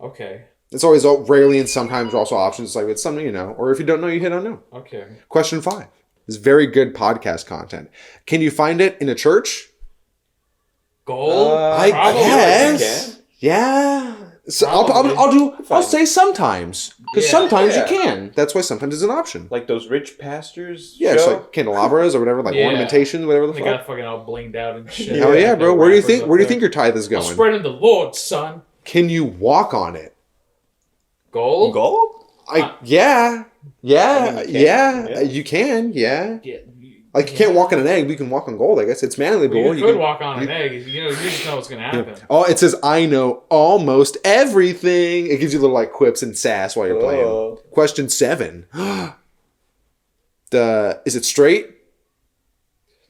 Okay. It's always rarely and sometimes also options. It's like it's something you know, or if you don't know, you hit on no. Okay. Question 5. This is very good podcast content. Can you find it in a church? Gold. I Probably. guess. Yeah. So I'll say sometimes because Yeah, sometimes yeah. you can. That's why sometimes it's an option. Like those rich pastors. Yeah, it's show. like candelabras or whatever, like Yeah. ornamentation, whatever the They fuck. got fucking all blinged out and shit. Hell yeah, bro. Where do you think? Rappers Where do you up think your tithe is there. I'm going? spreading the Lord, son. Can you walk on it? Gold. Gold? Yeah. I mean, You can. Yeah. Yeah. Like you can't walk on an egg, but you can walk on gold. I guess it's malleable. Well, you could can- walk on an egg. You know, you just know what's gonna happen. Oh, it says I know almost everything. It gives you little like quips and sass while you're playing. Oh. Question 7. Is it straight?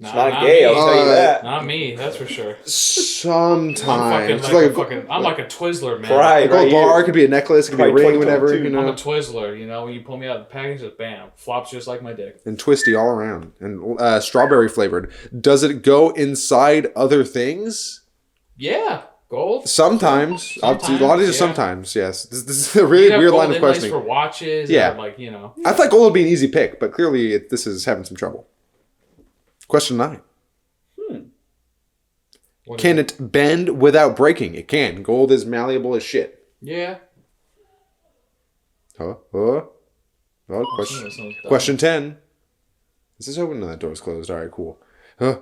It's not gay, I'll tell you that. Not me, that's for sure. Sometimes. I'm It's I'm like a Twizzler, man. Pride. a gold right bar. here. It could be a necklace. It could be a Probably ring, whatever. 2022. You I'm a know, Twizzler, you know. When you pull me out of the package, just bam, flops just like my dick. and twisty all around, and strawberry flavored. Does it go inside other things? Yeah, gold. Sometimes. A lot of Sometimes, these. yeah. Sometimes, yes. This is a really weird line of inlays questioning. for watches. Yeah. Or like you know. I thought gold would be an easy pick, but clearly this is having some trouble. Question 9. what is Can it bend without breaking? It can. Gold is malleable as shit. Yeah. Question 10. Is this open? No, that door's closed. All right, cool. This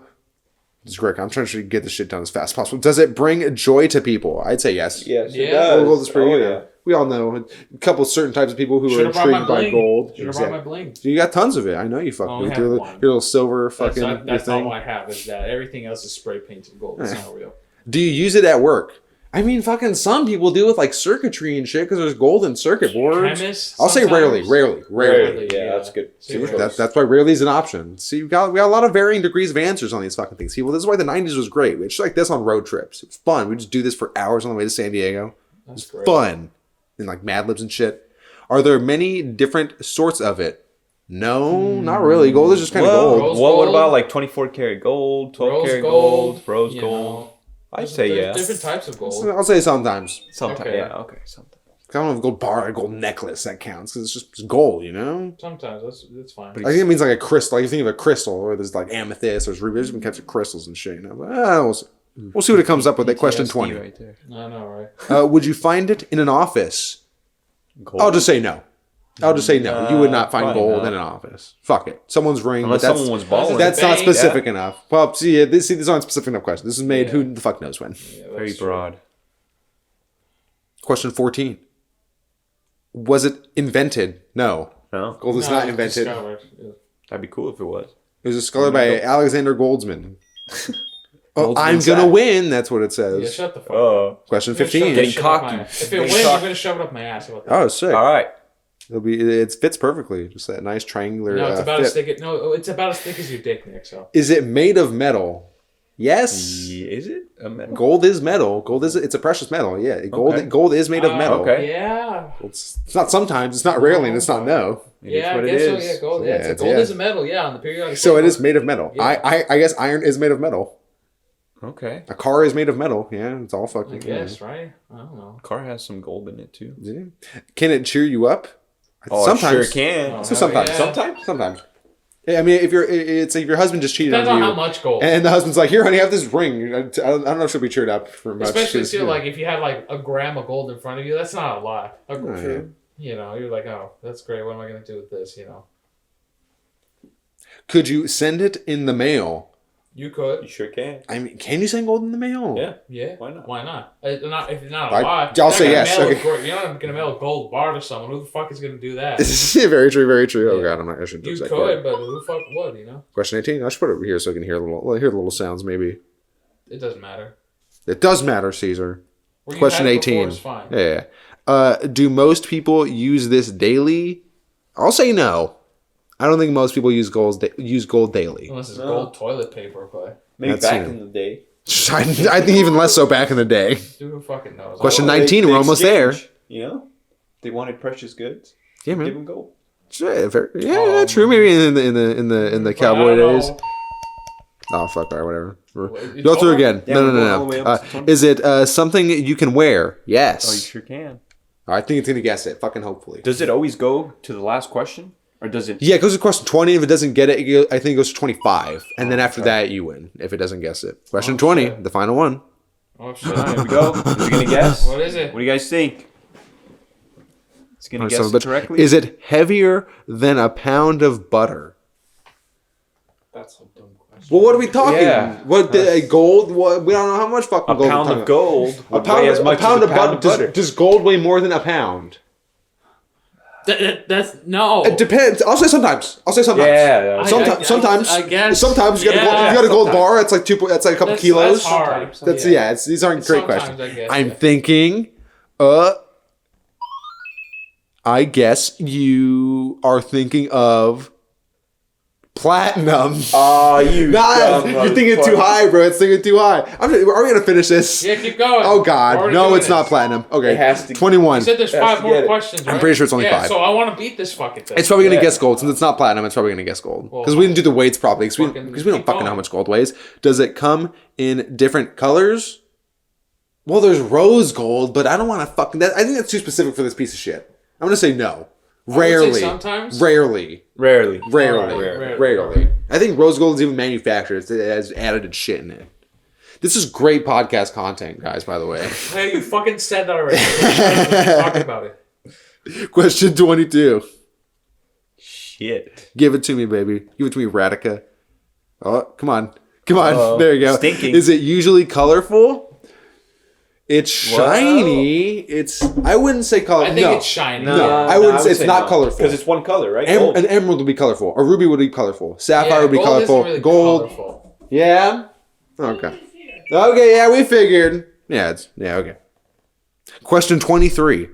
is Greg. I'm trying to get this shit done as fast as possible. Does it bring joy to people? I'd say yes. Yes, it Yeah. does. Gold is pretty, Oh, you know, we all know a couple certain types of people who Should are have brought my intrigued by bling. gold. Should have brought my bling. You got tons of it. I know you fucking only with have your one. little silver fucking your That's thing. all I have is that. Everything else is spray painted gold. It's not real. Do you use it at work? I mean, fucking some people do with like circuitry and shit because there's gold in circuit boards. Chemists. I'll say rarely. Rarely. Yeah, that's good. Say That's rarely. That's why rarely is an option. See, we got a lot of varying degrees of answers on these fucking things. People, this is why the 90s was great. We just like this on road trips. It was fun. We just do this for hours on the way to San Diego. That's great. Fun. And like Mad Libs and shit. Are there many different sorts of it? No, not really. Gold is just kind of gold. Rose what gold. about like 24 karat gold, 12 Rose karat gold, gold, rose you gold? know. I'd There's- say there's yeah. different types of gold. I'll say sometimes. Sometimes. Okay. Yeah, okay, sometimes. I don't know if a gold bar or a gold necklace that counts because it's gold, you know? Sometimes that's fine. I think it means like a crystal. Like you think of a crystal, or there's like amethyst, there's ruby. There's different kinds of crystals and shit, you know? But, we'll see what it comes up with at question PTSD 20. Right there. I know, right? Would you find it in an office? Gold. I'll just say no. I'll just say no. You would not find probably gold not. in an office. Fuck it. Someone's ring. Unless but that's, someone was balling. that's not Bank, specific enough. Well, see, these aren't specific enough questions. This is made Yeah. who the fuck knows when. Yeah, Very that's true. broad. Question 14. Was it invented? No. No? Gold was No, not it's invented. discovered. Yeah. That'd be cool if it was. It was discovered by Alexander Goldsman. Oh, Goldsman I'm gonna Sachs. win. That's what it says. Yeah, shut the fuck up. Oh. Question You're gonna shove 15. that Getting shit up cocky. my- If it Getting wins, you're cocky. gonna shove it up my ass. How about that? Oh, sick. All right. It fits perfectly. Just that nice triangular No, it's about as fit. thick. No, it's about as thick as your dick, Nick. So Is it made of metal? Yes. Is it a metal? Gold is metal. It's a precious metal. Yeah. Okay. Gold is made of metal. okay. Yeah, It's not sometimes. It's not rarely, and it's not no. It is yeah, what I it guess so. is. Yeah, gold. Yeah, Yeah, it's- gold yeah. is a metal. Yeah, on the periodic. So it table. is made of metal. Yeah. I guess iron is made of metal. Okay. A car is made of metal. Yeah, it's all fucking. I guess, right? I don't know. Car has some gold in it too. Yeah. Can it cheer you up? Oh, sometimes. it sure can. Oh, So sometimes. yeah. Sometimes. Sometimes. Yeah, I mean, if your husband just cheated Depends on on you, how much gold. and the husband's like, "Here, honey, have this ring." I don't know if she'll be cheered up for much. Especially 'cause, still, you know. like if you have like a gram of gold in front of you, that's not a lot. True. You know, you're like, oh, that's great. What am I gonna do with this? You know, Could you send it in the mail? you could. You sure can. I mean, can you send gold in the mail? Yeah. Yeah. Why not? Why not? If not I- a lot. I'll you're say not gonna yes, mail okay. You're not gonna mail a gold bar to someone. Who the fuck is gonna do that? Very true, very true. Oh Yeah. god, I shouldn't You touch that could, card. but who the fuck would? You know, Question 18. I should put it over here so I can hear the little sounds. Maybe it doesn't matter. it does matter, Caesar. Where you Question had it before 18. is fine. Yeah. Do most people use this daily? I'll say no. I don't think most people use gold daily. Unless it's gold toilet paper, but Maybe That's back it. in the day. I think even less so back in the day. dude, who fucking knows? Question Well, 19, they we're almost there. exchange, You know, they wanted precious goods. Yeah, Give man. them gold. Sure, yeah, true. Maybe in the cowboy days. Know. Oh fuck! All right, whatever. It's Go through over? again. Yeah, No. we're going all the way up to 20. Is it something you can wear? Yes. Oh, you sure can. I think it's gonna guess it. Fucking hopefully. Does it always go to the last question, or does it? Yeah, it goes to question 20. If it doesn't get it, I think it goes to 25, and then after that you win. If it doesn't guess it. Question 20, shit. the final one. Oh shit! Here we go. Is he gonna guess? What is it? What do you guys think? Is he gonna Son guess of a it bitch. correctly? Is it heavier than a pound of butter? That's a dumb question. Well, what are we talking? Yeah. What a gold? What, we don't know how much fucking a gold. pound we're of talking gold? about. would weigh as much as a pound of butter. Does gold weigh more than a pound? That's no. It depends. I'll say sometimes. Yeah. Sometimes. I guess. Sometimes you got Yeah. you got a gold bar. That's like that's like a couple kilos. That's hard. That's yeah. these aren't great Sometimes, questions. I guess, I'm yeah. thinking, I guess you are thinking of platinum. Oh, you. Nah, dumb you're thinking too motherfucker. high, bro. It's thinking too high. Are we gonna finish this? Yeah, keep going. Oh We're God, already no, doing it's not this. platinum. Okay, It has to- 21. You said there's Has 5 to more get it. questions, right? I'm pretty sure it's only yeah, 5. So I want to beat this fucking thing. It's probably gonna Yeah. guess gold since it's not platinum. It's probably gonna guess gold because we didn't do the weights properly because we Fucking don't keep fucking know going. how much gold weighs. Does it come in different colors? Well, there's rose gold, but I don't want to fucking. I think that's too specific for this piece of shit. I'm gonna say no. would say Rarely. sometimes. Rarely. Rarely. Rarely. I think rose gold is even manufactured. It has added its shit in it. This is great podcast content, guys. By the way. Hey, you fucking said that already. We're talking about it. Question 22. Shit. Give it to me, baby. Give it to me, Radica. Oh, come on. Come on. There you go. Stinking. Is it usually colorful? It's shiny. I wouldn't say colorful. I think no. it's shiny. No, I wouldn't say it's not colorful. Because it's one color, right? Gold. An emerald would be colorful. A ruby would be colorful. Sapphire Yeah, would be gold colorful. isn't really Gold. colorful. Yeah. Okay. Okay. Yeah, we figured. Yeah. Okay. Question 23.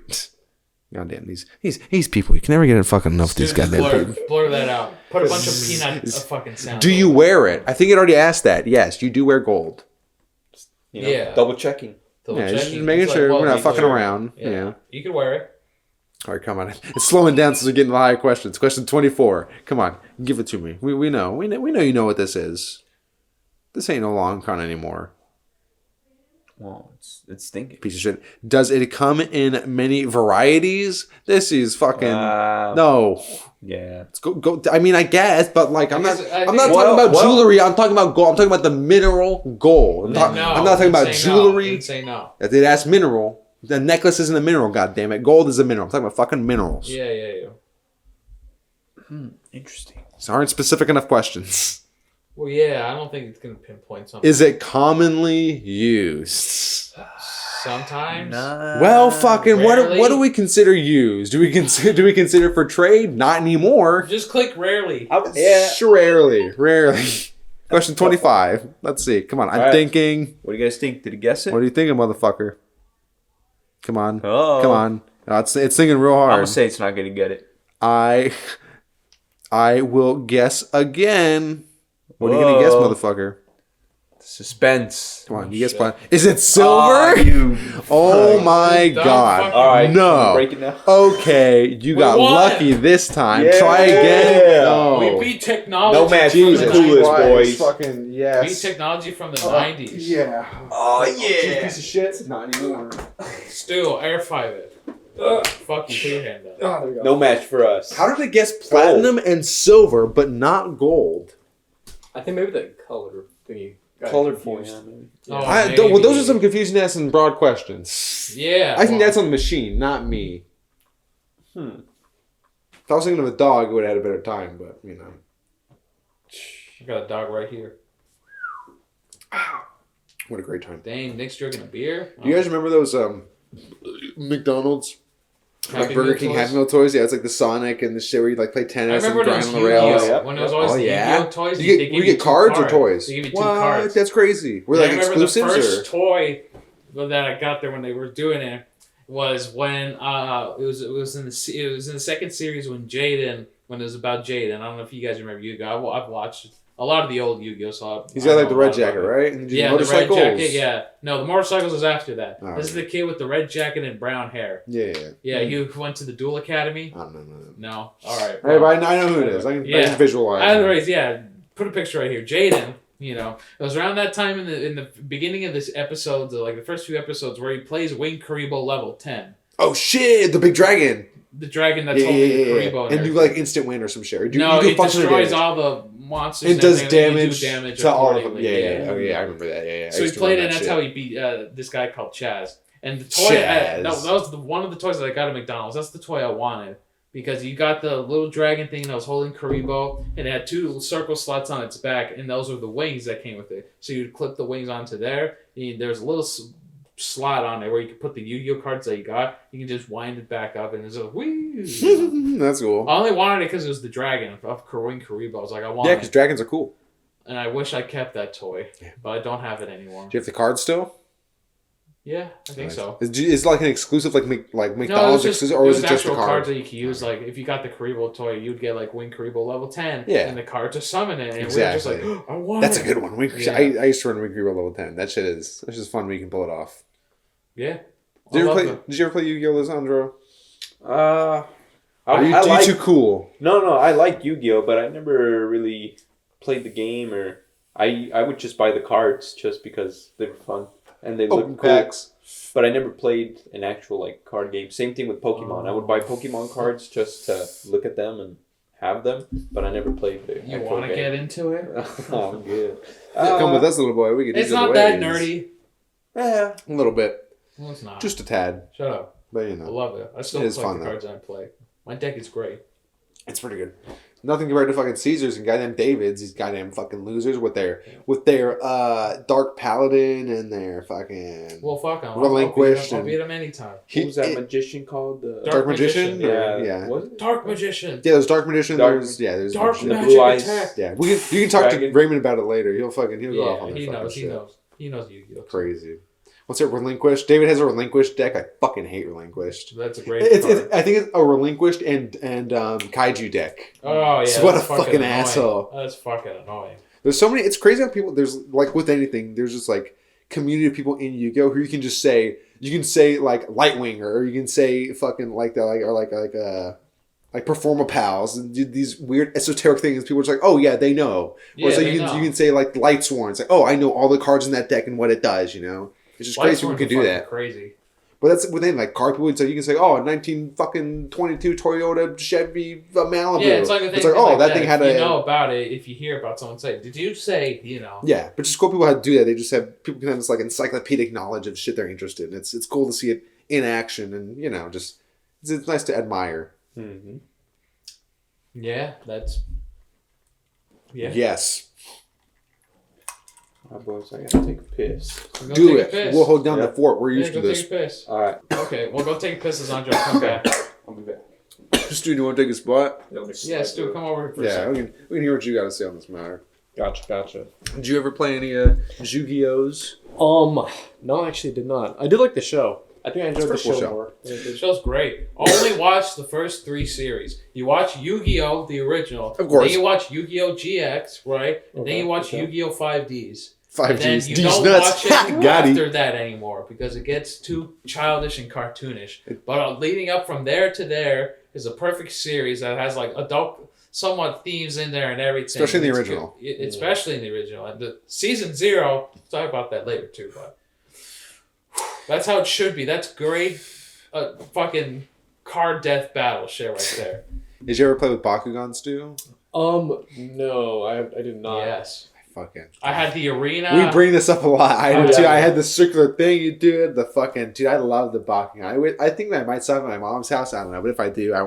Goddamn these people. You can never get fucking enough of these Dude, goddamn people. blur that out. Put a bunch of peanut fucking sound. Do you wear it? I think it already asked that. Yes, you do wear gold. You know, Yeah. Double checking. Double Yeah, just checking. making It's sure well, we're not you fucking can wear it. around. Yeah. You can wear it. All right, come on. It's slowing down since we're getting the higher questions. Question 24. Come on, give it to me. We know you know what this is. This ain't no long con anymore. Well, it's stinking. Piece of shit. Does it come in many varieties? This is fucking no. Yeah. Let's go. I mean, I guess, but like, I'm not I talking think- about jewelry. I'm talking about gold. I'm talking about the mineral gold. I'm not talking about jewelry. Say no. They asked mineral. The necklace isn't a mineral. God damn it. Gold is a mineral. I'm talking about fucking minerals. Yeah. Interesting. These aren't specific enough questions. Well, yeah, I don't think it's gonna pinpoint something. Is it commonly used? Sometimes. Well, fucking what rarely. do we consider used? Do we consider for trade? Not anymore. Just click rarely. Yeah. Sure, rarely. Question 25. Let's see. Come on. I'm All right. thinking. What do you guys think? Did he guess it? What are you thinking, motherfucker? Come on. Oh. Come on. No, it's thinking real I'm hard. gonna say it's not gonna get it. I will guess again. What are you gonna guess, Whoa. motherfucker? Suspense. Come on, you guess. Is it silver? You. Oh my Dumb god. fucking- All right. No. Break it now. Okay, you got won. lucky this time. Yeah. Try again. No. We beat technology. No match from for the the 90s. coolest boys. Fucking Beat yes. technology from the 90s. Yeah. Oh yeah. Piece of shit. Not anymore. Still, air 5 it. Fuck you, put your hand up. Oh, there you go. No match for us. How did it guess platinum and silver, but not gold? I think maybe the color thingy. got Colorful. confused. Yeah, maybe. Oh, Well, those are maybe. some confusing ass and broad questions. Yeah. I think that's on the machine, not me. If I was thinking of a dog, it would have had a better time, but you know. I got a dog right here. What a great time. Dang, Nick's drinking a beer. Do you guys remember those McDonald's? Like Happy Burger Meal King toys? Happy Meal toys? Yeah, it's like the Sonic and the shit where you like play I tennis and remember when it grind was on the rails. Yu-Gi-Oh! Yeah. When it was always Oh, the yeah? Yu-Gi-Oh! Toys. You they get give you cards or two toys? They give you two What? cards. That's crazy. Were And they I remember the exclusives first or? toy that I got there when they were doing it. was when it was in the second series when it was about Jaden. I don't know if you guys remember Yu-Gi-Oh. I've watched a lot of the old Yu-Gi-Oh. So he's got like the red jacket, right? And yeah, the red jacket. Yeah, no, the motorcycles was after that. Oh, this is the kid with the red jacket and brown hair. Yeah. He went to the Duel Academy. I don't know. No, all right. Well, but I know who it is. I can visualize. Anyways, put a picture right here. Jaden. It was around that time in the beginning of this episode, like the first few episodes, where he plays Wing Karibo level 10. Oh shit! The big dragon. The dragon that's holding the Karibo. And you like instant win or some shit. It destroys all the monsters. It does damage to all of them. Oh yeah, I remember that. Yeah. So he played it, and that's how he beat this guy called Chaz. And the toy, that was one of the toys that I got at McDonald's. That's the toy I wanted. Because you got the little dragon thing that was holding Karibo, and it had 2 little circle slots on its back, and those were the wings that came with it. So you'd clip the wings onto there, and there's a little slot on there where you could put the Yu-Gi-Oh cards that you got. You can just wind it back up, and there's a whee. That's cool. I only wanted it because it was the dragon of Wing Karibo. I was like, I want it. Yeah, because dragons are cool. And I wish I kept that toy, but I don't have it anymore. Do you have the cards still? Yeah, I think so. Is it like an exclusive, like McDonald's exclusive, or is it just the cards that you can use? Like if you got the Karibo toy, you'd get like Wing Karibo level 10, and the card to summon it. And exactly. we were just like, I want That's it. a good one. I used to run Wing Karibo level 10. That shit is fun when you can pull it off. Yeah. Did you ever play Yu-Gi-Oh, Lisandro? Are you too cool? No, I like Yu-Gi-Oh, but I never really played the game, or I would just buy the cards just because they were fun and they look cool. Packs. But I never played an actual card game. Same thing with Pokemon. I would buy Pokemon cards just to look at them and have them, but I never played the You want to get into it? Oh, I'm good. Come with us, little boy. We could. It's not that nerdy. Yeah, a little bit. Well, it's not. Just a tad. Shut up. But I love it. I still play the cards I play. My deck is great. It's pretty good. Nothing compared to fucking Caesars and goddamn Davids. These goddamn fucking losers with their Dark Paladin and their fucking Relinquished. I'll beat him anytime. What was that magician called? Dark Magician? Yeah. Was it? Dark Magician. Yeah, there's Dark Magician. There's Dark Magic Blue Eyes. Yeah, you can talk to Raymond about it later. He'll go off on that. He knows Yu-Gi-Oh. Crazy. What's it? Relinquished. David has a Relinquished deck. I fucking hate Relinquished. That's a great. I think it's a Relinquished and Kaiju deck. Oh yeah. So what a fucking asshole. That's fucking annoying. There's so many. It's crazy how people. There's like with anything. There's just like community of people in Yu-Gi-Oh who you can just say. You can say like Lightwing, or you can say fucking like that, like Performa Pals, and do these weird esoteric things. People are just like, oh yeah, they know. Or it's like you can say like Light Sworn. It's like, oh, I know all the cards in that deck and what it does. It's just crazy people can do that. Crazy. But that's within like card people. So you can say, oh, 1922 Toyota Chevy Malibu. Yeah, it's like a thing. It's like, oh, that thing had a. You know about it if you hear about someone say, "Did you say?" Yeah, but just cool people how to do that. They just have people can have this like encyclopedic knowledge of shit they're interested in. It's cool to see it in action, and just it's nice to admire. Mm-hmm. Yeah, that's. Yeah. Yes. All right, boys, I gotta take a piss. Do it. We'll hold down the fort. We're used to this. Take a piss. All right. Okay, well, go take a piss, Andre. Come back. I'll be back. Stu, do you want to take a spot? Yeah, Stu, come over here for a Yeah, second. we can hear what you got to say on this matter. Gotcha. Did you ever play any Yu-Gi-Ohs? No, I actually did not. I did like the show. I think I enjoyed the show more. The show's great. Only watch the first 3 series. You watch Yu-Gi-Oh! The original. Of course. Then you watch Yu-Gi-Oh! GX, right? Okay, then you watch Yu-Gi-Oh! 5Ds. 5Ds. You don't watch it after that anymore because it gets too childish and cartoonish. But leading up from there to there is a perfect series that has like adult, somewhat themes in there and everything. Especially in the original. Especially in the original. And the season 0, we'll talk about that later too, but that's how it should be. That's great fucking card death battle shit right there. Did you ever play with Bakugan, Stu? No, I did not. Yes. I had the arena. We bring this up a lot. I did too. Yeah. I had the circular thing you do. Dude, I love the Bakugan. I think I might still have it at my mom's house. I don't know, but if I do, I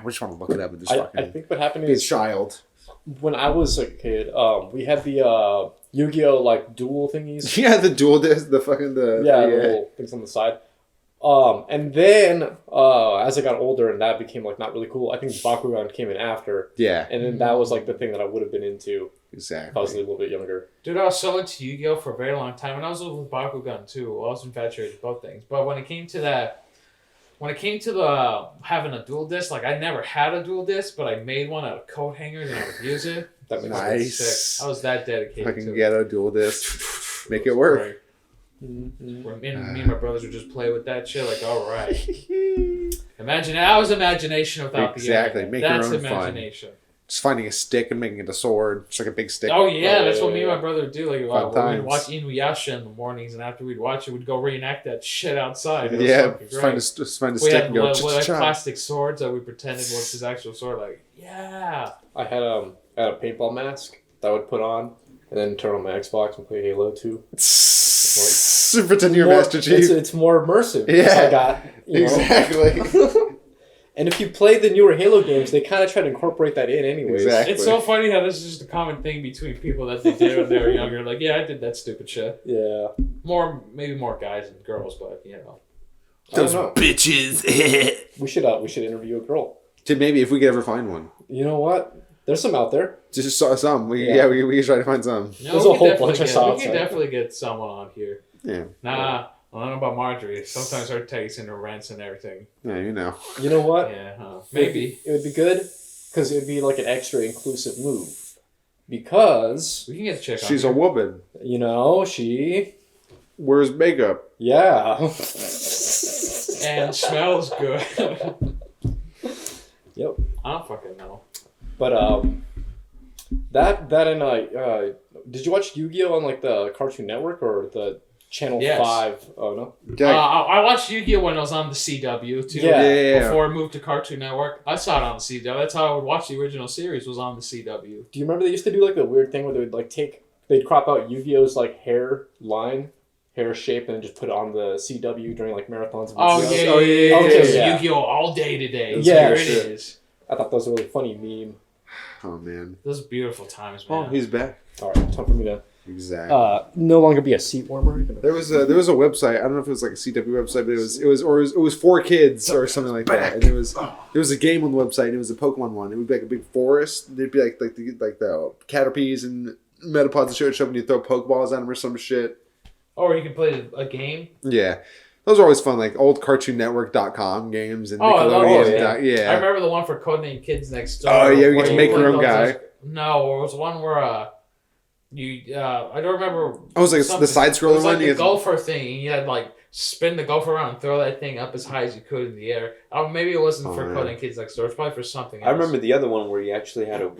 just want to look it up and just I think what happened be a is child. When I was a kid, we had the Yu-Gi-Oh like dual thingies. Yeah, the dual disc, the little things on the side. And then as I got older and that became like not really cool, I think Bakugan came in after. Yeah. And then that was like the thing that I would have been into. Exactly. If I was a little bit younger. Dude, I was so into Yu-Gi-Oh! For a very long time, and I was with Bakugan too. I was infatuated with both things. But when it came to that when it came to the having a dual disc, like I never had a dual disc, but I made one out of coat hangers and I would use it. That makes Nice. Sick. I was that dedicated. I can to get a dual disc. Make it work. Right. Where me and my brothers would just play with that shit. Like, all right. Imagine that was imagination without Exactly. the internet. Make That's your own imagination. Just finding a stick and making it a sword. Just like a big stick. Oh yeah, that's what me and my brother would do. Like, Fun we'd times. watch Inuyasha in the mornings, and after we'd watch it, we'd go reenact that shit outside. It was Yeah, fucking great. just find a We stick had and go. like Cha-cha-cha. plastic swords that we pretended was his actual sword. Like, yeah. I had a paintball mask that I would put on and then turn on my Xbox and play Halo 2. Pretend you're Master Chief. It's more immersive. Yeah, I got, exactly. And if you play the newer Halo games, they kind of try to incorporate that in anyways. Exactly. It's so funny how this is just a common thing between people that they did when they were younger. Like, yeah, I did that stupid shit. Yeah. Maybe more guys and girls, but you know. Those I don't know. bitches. We should interview a girl. Dude, maybe if we could ever find one. You know what? There's some out there. Just saw some. We Yeah. could try to find some. No, There's we a could whole definitely bunch I get- saw We outside. can definitely get someone on here. Yeah. Nah, I don't know about Marjorie. Sometimes her takes into rents and everything. Yeah, you know. You know what? Yeah, maybe. It would be good because it would be like an extra inclusive move. Because, We can get a chick on She's a here. woman. you know, she... Wears makeup. Yeah. And smells good. Yep. I don't fucking know. But, that and, did you watch Yu-Gi-Oh! On, like, the Cartoon Network or the Channel Yes. 5? Oh, no? Yeah. I watched Yu-Gi-Oh! When it was on the CW, too. Yeah. Before it moved to Cartoon Network. I saw it on the CW. That's how I would watch the original series, was on the CW. Do you remember they used to do, like, the weird thing where they would, like, they'd crop out Yu-Gi-Oh!'s, like, hair shape, and then just put it on the CW during, like, marathons. Oh, Yu-Gi-Oh! yeah. Okay, yeah. Yu-Gi-Oh! All day today. Yeah, Here sure. it is. I thought that was a really funny meme. Oh, man. Those beautiful times, man. Oh, he's back. All right, time for me to Exactly. no longer be a seat warmer. There was a website. I don't know if it was like a CW website, but it was for kids or something like that. And there was a game on the website, and it was a Pokemon one. It would be like a big forest. There'd be like the Caterpies and Metapods and shit would show up, and you throw Pokeballs at them or some shit. Or you can play a game. Yeah. Those are always fun, like old CartoonNetwork.com games and Oh, I love Nickelodeon. those, Yeah. I remember the one for Codename Kids Next Door. Oh, yeah, we get where to you make your played own those, guy. like- no, it was one where I don't remember. Oh, it was like something. the side scroller It was like one. the You had- golfer thing. And you had like spin the golfer around and throw that thing up as high as you could in the air. Oh, maybe it wasn't for Oh, yeah. Codename Kids Next Door. It's probably for something else. I remember the other one where you actually had to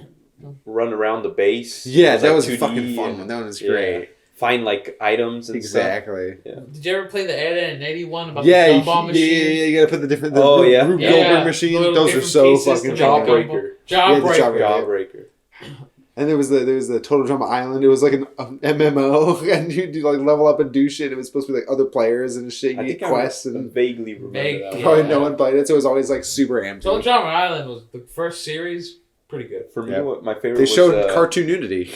run around the base. Yeah, It that like was a 2D fucking fun and- one. That one was yeah, great. Find like items and Exactly. Did you ever play the Ed and 81 about Yeah, the you, gumball machine? yeah, you gotta put the different. The Oh, yeah. Rube Yeah, Goldberg machine. little Those are different so pieces fucking to fun. make Jawbreaker. gumball. Yeah, the Jawbreaker. Jawbreaker. Jawbreaker. And there was the Total Drama Island. It was like an MMO, and you do like level up and do shit. It was supposed to be like other players and shit. You I get think quests I and vaguely remember Vague, that yeah. one. probably no one played it, so it was always like super empty. Total Drama Island was the first series. Pretty good. For me, Yeah. what my favorite They was showed cartoon nudity.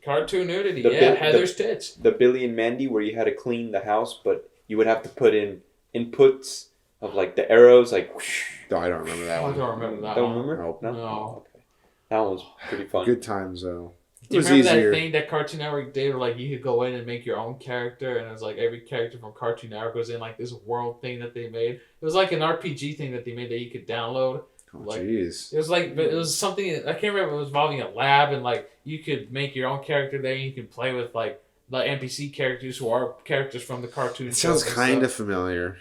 Cartoon nudity. The Yeah, bit- Heather's tits. the Billy and Mandy where you had to clean the house, but you would have to put in inputs of like the arrows, like. Whoosh. No, I don't remember that I one. don't remember that Don't one. remember? Nope. No. No. Oh, okay. That one was pretty fun. Good times though. It Do you was remember easier. that thing that Cartoon Network did where like you could go in and make your own character and it was like every character from Cartoon Network was in like this world thing that they made. It was like an RPG thing that they made that you could download. Oh like- jeez. It was like it was something I can't remember. It was involving a lab and like you could make your own character there. And you could play with like the NPC characters who are characters from the cartoon. It sounds shows and kind of stuff. familiar.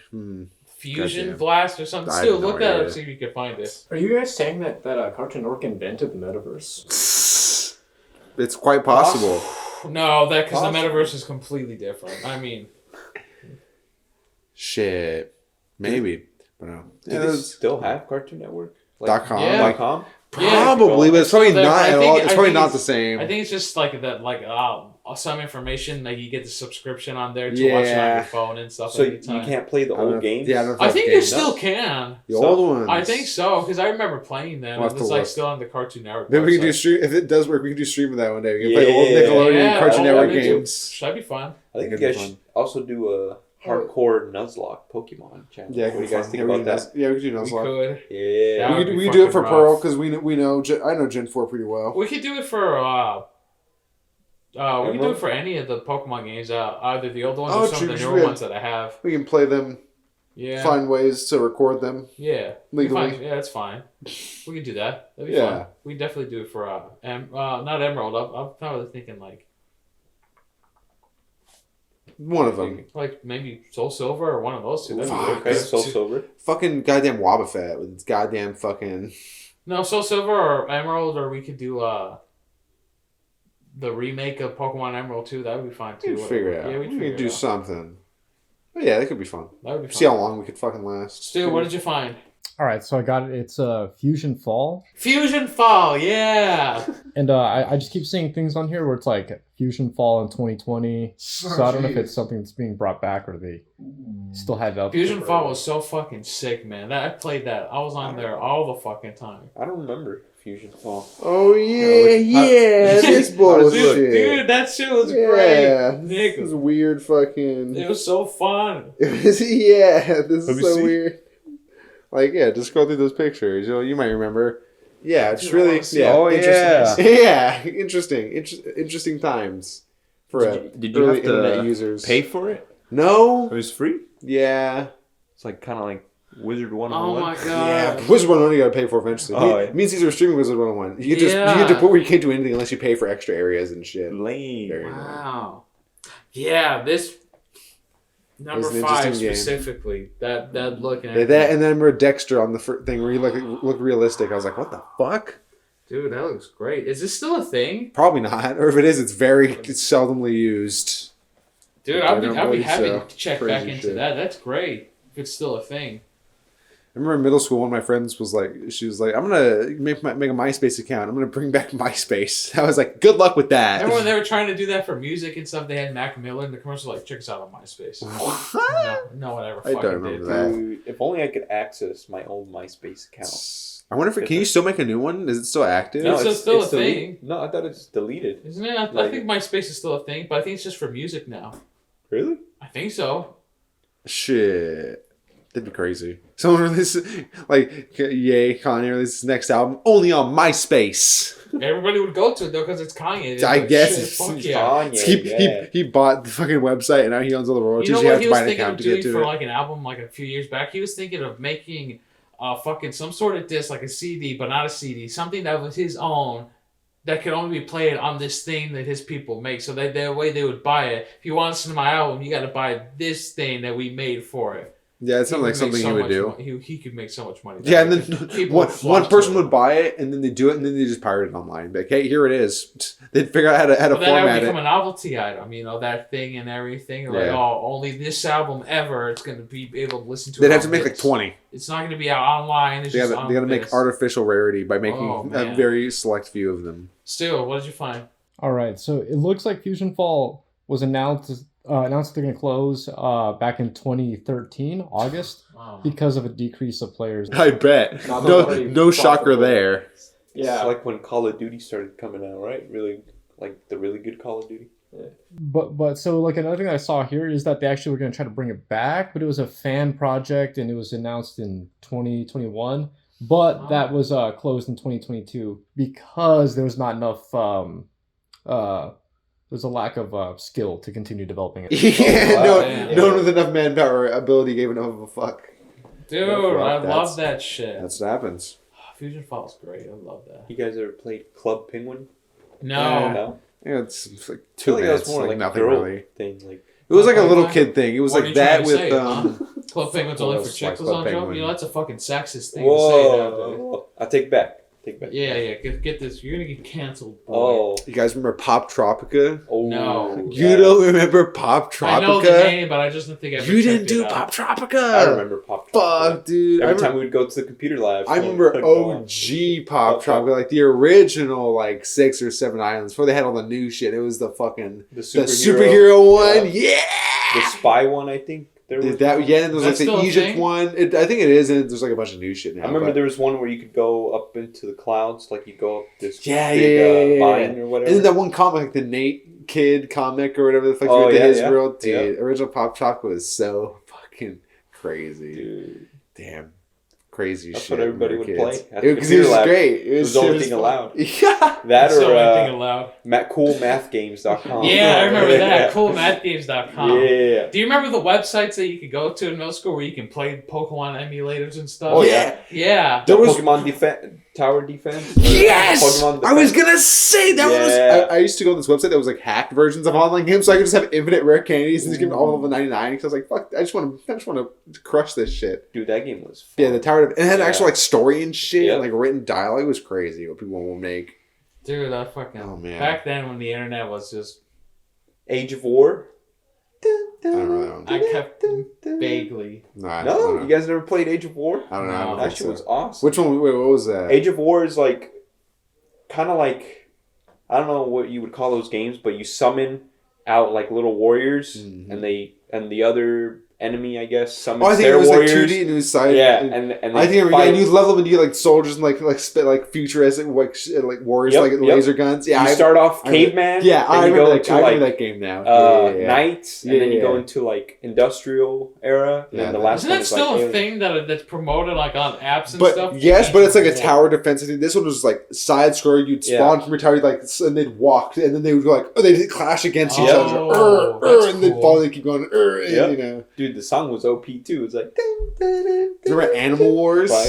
Fusion Goddamn. Blast or something. I Still have no look that up, idea. see if you can find it. Are you guys saying that Cartoon Network invented the metaverse? It's quite possible. No, that because the Possible. metaverse is completely different. I mean, Shit. Maybe. But no. Do Yeah, they those- still have Cartoon Network? Like, .com. Yeah. Like, .com? probably, but it's probably Still there, not but I at think- all. I It's probably think not it's- the same. I think it's just like that, like some information like you get the subscription on there to watch it on Yeah. your phone and stuff. So anytime. you can't play the I don't know. old games? Yeah, I don't know if I that's think you games. still can. The So- old ones. I think so because I remember playing them. We'll It have was to like look. still on the Cartoon Network. Maybe we can do website. stream if it does work. We can do stream of that one day. We can play old Yeah. Nickelodeon Yeah, Cartoon oh, Network that'd be games. That'd be fun. I think you That'd be guys fun. should also do a hardcore Nuzlocke Pokemon channel. Yeah, what do you guys think about that? Yeah, we could do We Nuzlocke. could. Yeah. That would We be could do it for fucking Pearl rough. because we know I know Gen 4 pretty well. We could do it for we could do Emerald? it for any of the Pokemon games. Either the old ones Oh, or some true, of the true, newer yeah. ones that I have. We can play them. Yeah. Find ways to record them. Yeah. Legally. Yeah, that's fine. We can do that. That'd be Yeah. fun. We can definitely do it for not Emerald. I'm probably thinking like One of them. like maybe Soul Silver or one of those two. That'd be Fuck. great. Okay, Soul Silver. Fucking goddamn Wobbuffet with its goddamn fucking... No, Soul Silver or Emerald, or we could do the remake of Pokemon Emerald 2. That would be fine too. We'd figure it out. Yeah, we figure could do it out. something. But yeah, that could be fun. That would be fun. See how long we could fucking last. Stu, what did you find? All right, so I got it. It's Fusion Fall, Fusion Fall, yeah. and I just keep seeing things on here where it's like Fusion Fall in 2020. So I don't know if it's something that's being brought back or they still have it up. Fusion Fall was so fucking sick, man. I played that. I was on there all the fucking time. I don't remember Fusion Fall. Oh yeah, this bullshit. Dude, that shit was Yeah, great. this Nick, is weird fucking... it was so fun. This is so weird. Like, yeah, just scroll through those pictures. You might remember. Yeah, it's really... Yeah, Oh, interesting. Yeah, interesting times for Did you early have to internet users. pay for it? No. It was free? Yeah. It's like kind of like Wizard Oh 101. my god. Yeah, Wizard 101 you gotta pay for eventually. Oh, It means these are streaming Wizard 101. You get Yeah. to the point where you can't do anything unless you pay for extra areas and shit. Lame. Very nice. Wow. Yeah, this number It was an 5 interesting game. specifically. That look and Yeah, everything. that and then I remember Dexter on the thing where he look realistic. I was like, what the fuck? Dude, that looks great. Is this still a thing? Probably not. Or if it is, it's very seldomly used. Dude, I I'd don't be believe happy so. to check back Crazy into shit. that. That's great. If it's still a thing. I remember in middle school, one of my friends was like, I'm gonna make a MySpace account. I'm gonna bring back MySpace. I was like, good luck with that. Remember when they were trying to do that for music and stuff? They had Mac Miller in the commercial, like, check us out on MySpace. No one ever I fucking don't remember did. that. Dude, if only I could access my old MySpace account. I wonder if can you still make a new one? Is it still active? No, it's still a deleted. thing. No, I thought it's deleted. Isn't it? I think MySpace is still a thing, but I think it's just for music now. Really? I think so. Shit. That'd be crazy. Someone releases, like, yay, Kanye releases his next album only on MySpace. Everybody would go to it, though, because it's Kanye. I Like, guess shit, it's fuck yeah. Kanye, He bought the fucking website and now he owns all the royalties. You know You what have he to was buy an thinking of account to get doing to for it. like an album like a few years back? He was thinking of making fucking some sort of disc, like a CD, but not a CD. Something that was his own that could only be played on this thing that his people make. So that way they would buy it. If you want to listen to my album, you got to buy this thing that we made for it. Yeah, it sounds like He could make something so he would much do. He could make so much money. Yeah, and That then people one would flock to person it. would buy it, and then they do it, and then they just pirate it online. Like, hey, here it is. They'd figure out how to But then that would format become it. a novelty item, that thing and everything. Like, Yeah. only this album ever, it's going to be able to listen to. They'd it have to on make like this. 20. It's not going to be out online. It's They just gotta make this. artificial rarity by making Oh, a man. very select few of them. Still, what did you find? All right, so it looks like Fusion Fall was announced that they're going to close back in 2013, August, Wow. because of a decrease of players. I bet. Not No nobody shocker profitable. there. Yeah. Yeah. It's like when Call of Duty started coming out, right? Really, like the really good Call of Duty. But so like another thing I saw here is that they actually were going to try to bring it back, but it was a fan project and it was announced in 2021. But that was closed in 2022 because there was not enough. There's a lack of skill to continue developing it. Yeah, wow, no, yeah. no one with enough manpower or ability gave enough of a fuck. Dude, I love that shit. That's what happens. Fusion Fall's great. I love that. You guys ever played Club Penguin? No. No. Yeah, it's like I 2 feel like that minutes, was more like, like nothing girl really. thing. Like It was like a What little are you kid thing. It was what like are you that trying to with say, huh? Club Penguin's only for Like chicks, Club Lizandro? Penguin. That's a fucking sexist thing to say nowadays. whoa! I take back. Take back. Yeah. Get this. You're gonna get canceled, boy. Oh. You guys remember Pop Tropica? Oh. No. You don't remember Pop Tropica? I know the name, but I just don't think I ever You checked didn't do it Pop out. Tropica. I remember Pop. Fuck, dude. Every time we would go to the computer lab. I remember OG Pop Tropica, like the original, like 6 or 7 islands before they had all the new shit. It was the fucking the superhero one. Yeah. The spy one, I think. There was That, one. yeah, and there was like That's still the a Egypt thing? one. I think it is, and there's like a bunch of new shit now. I remember but- there was one where you could go up into the clouds, like you go up this Yeah, big yeah. vine or whatever. And then that one comic, like the Nate Kid comic or whatever the fuck Oh, you did yeah, his yeah. world. Dude, Yeah. original Pop Tropica was so fucking crazy. Dude. Damn. crazy That's shit. what everybody when we would were play. kids. At the Because it was computer lab. great. It was the only thing fun. allowed. Yeah. That So anything or allowed. coolmathgames.com. Yeah, I remember that. Yeah. Coolmathgames.com. Yeah. Do you remember the websites that you could go to in middle school where you can play Pokemon emulators and stuff? Oh, yeah. Yeah. There was Pokemon Tower Defense? Yes! Pokemon I was Defense? gonna say that Yeah. was. I used to go on this website that was like hacked versions of online games, so I could just have infinite rare candies and just give them all level 99. Because I was like, fuck, I just want to crush this shit. Dude, that game was fun. Yeah, the Tower of, and it had Yeah. actual like story and shit, Yep. and, like written dialogue. It was crazy what people will make. Dude, I fucking. Oh, man. Back then when the internet was just. Age of War? I don't know that one. I kept vaguely. No, I No, don't know. you guys never played Age of War? I don't know. No. I don't That think shit so. was awesome. Which one? Wait, what was that? Age of War is like, kind of like, I don't know what you would call those games, but you summon out like little warriors, Mhm. and the other enemy, I guess, summons Oh, I think their it was warriors. like 2D and it was side. Yeah, and and I think fight. and you level them and you get like soldiers and like spit like futuristic like warriors Yep, like yep. laser guns. Yeah, you I start off I remember- caveman. Yeah, then I you remember go that. into I remember like that game now. Yeah. knights, and then you go Yeah. into like industrial era, and Yeah, then the last Isn't one that is still like a alien. thing that's promoted like on apps and But stuff? yes, but it's like a Yeah. tower defense. I think this one was like side scroll. You'd spawn from your tower, like, and they'd walk, and then they would go like, oh, they'd clash against each Oh, other, that's and they'd cool. fall. They keep going, and, Yep. you know. Dude, the song was OP too. It's like. Remember Animal Wars? Well,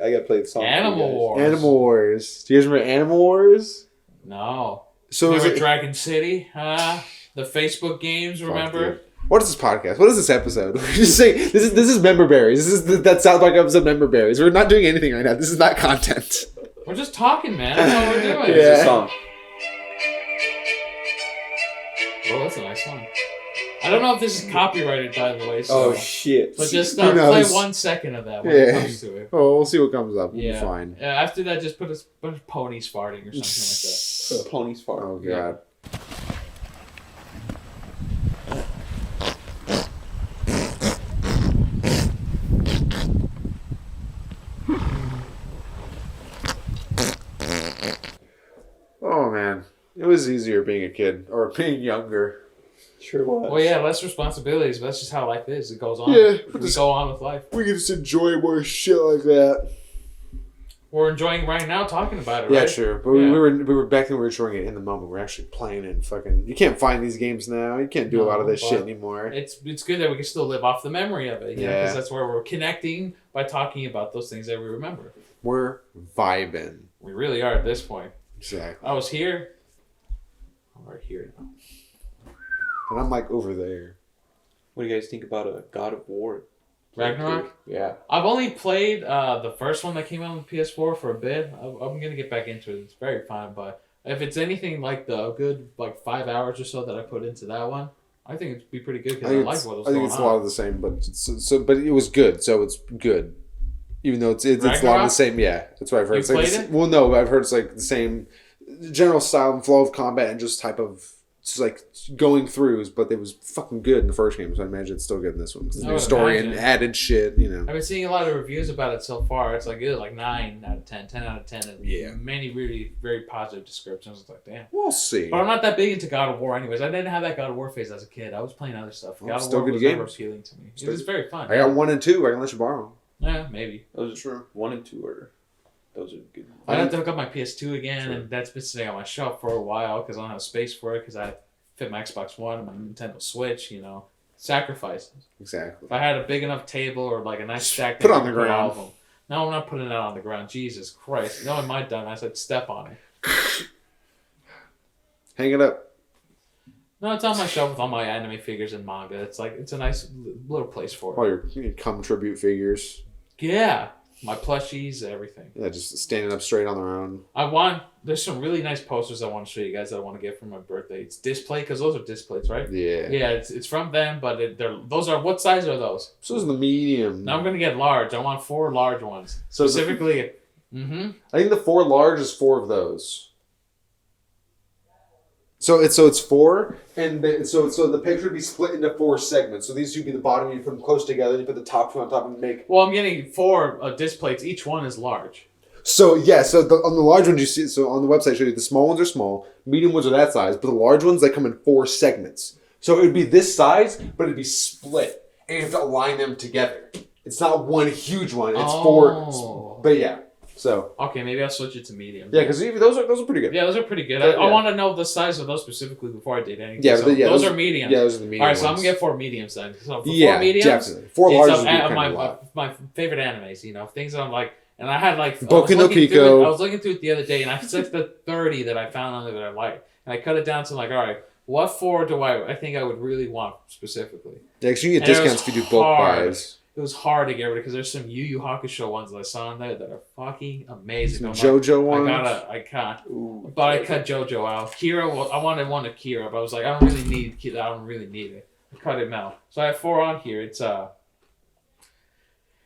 I gotta play the song. for you Animal guys. Wars. Animal Wars. Do you guys remember Animal Wars? No. So is Remember it, Dragon City? The Facebook games, remember? dude. What is this podcast? What is this episode? We're just saying this is member berries. This is that South Park episode member berries. We're not doing anything right now. This is not content. We're just talking, man. That's all we're doing. Here's Yeah. the song. Oh, that's a nice song. I don't know if this is copyrighted, by the way. So, Oh shit! but just Who play knows? 1 second of that when Yeah. it comes to it. Oh, we'll see what comes up. We'll Yeah. be fine. After that, just put a bunch of ponies farting or something like that. Pony's fart. Oh Yeah. god. Oh man, it was easier being a kid or being younger. Sure was. Well, yeah, less responsibilities, but that's just how life is. It goes on. Yeah, we just- go on with life. We can just enjoy more shit like that. We're enjoying right now talking about it, Yeah, right? sure. But Yeah. we were back then. We were enjoying it in the moment. We're actually playing it. And fucking, you can't find these games now. You can't do a lot of No, this shit but anymore. It's good that we can still live off the memory of it, Yeah. because that's where we're connecting by talking about those things that we remember. We're vibing. We really are at this point. Exactly. I was here. I'm right here now. And I'm like over there. What do you guys think about a God of War? Ragnarok? Yeah. I've only played the first one that came out on the PS4 for a bit. I'm gonna get back into it. It's very fun, but if it's anything like the good 5 hours or so that I put into that one, I think it'd be pretty good because I like what was I think going it's on. a lot of the same, but but it was good, so it's good. Even though it's a lot of the Ragnarok? same. Yeah, that's what I've heard. You It's like played it? Well, no, I've heard it's like the same general style and flow of combat and just type of just like going throughs, but it was fucking good in the first game, so I imagine it's still good in this one. It's a I new would story and imagine. added shit, you know. I've been seeing a lot of reviews about it so far. It's like good, like 9 out of 10, 10 out of 10, and Yeah. many really very positive descriptions. It's like, damn. We'll see. But I'm not that big into God of War, anyways. I didn't have that God of War phase as a kid. I was playing other stuff. Well, God of still War good was never games. appealing to me. It Still- was very fun. I got 1 and 2. I can let you borrow. Yeah, maybe. Those Sure. are 1 and 2 are those are good. I'd have to hook up my PS2 again, Sure. and that's been sitting on my shelf for a while because I don't have space for it because I fit my Xbox One and my Nintendo Switch, Sacrifices. Exactly. If I had a big enough table or like a nice stack, Put it I on the could put all ground. of them. No, I'm not putting it out on the ground. Jesus Christ. Knowing my dumbass, I'd step on it. Hang it up. No, it's on my shelf with all my anime figures and manga. It's a nice little place for All it. your cum tribute figures. Yeah. My plushies, everything. Yeah, just standing up straight on their own. There's some really nice posters I want to show you guys that I want to get for my birthday. It's display, because those are displays, right? Yeah. Yeah, it's from them, but what size are those? So is the medium. Now I'm going to get large. I want 4 large ones. So Specifically, mm-hmm. I think the 4 large is 4 of those. So it's 4, and so the picture would be split into 4 segments. So these would be the bottom. You put them close together. You put the top 2 on top and make. Well, I'm getting 4 displays. Each one is large. So yeah, so on the large ones you see. So on the website, I showed you the small ones are small, medium ones are that size, but the large ones they come in 4 segments. So it would be this size, but it'd be split, and you have to align them together. It's not one huge one. It's Oh. but yeah. So Okay, maybe I'll switch it to medium. yeah, because those are pretty good. Yeah, those are pretty good. But, I yeah. want to know the size of those specifically before I date anything. Yeah, so but yeah, those are mediums. Yeah, those are the medium. All right, so I'm ones. gonna get 4 mediums then. So for Yeah, 4 mediums, definitely. 4 it's large of, would be kind of a lot. my favorite animes. You know, things that I'm like, and I had like Boku no Pico. I was looking through it the other day, and I took the 30 that I found on there that I liked, and I cut it down to like, all right, what 4 do I think I would really want specifically? Yeah, because you can get And it was discounts if you do bulk hard. buys. It was hard to get rid of because there's some Yu Yu Hakusho ones that I saw in there that are fucking amazing. Some I'm JoJo like, ones. I can't. Ooh, But I cut JoJo out. Kira, well, I wanted one of Kira, but I was like, I don't really need Kira. I don't really need it. I cut him out. So I have 4 on here.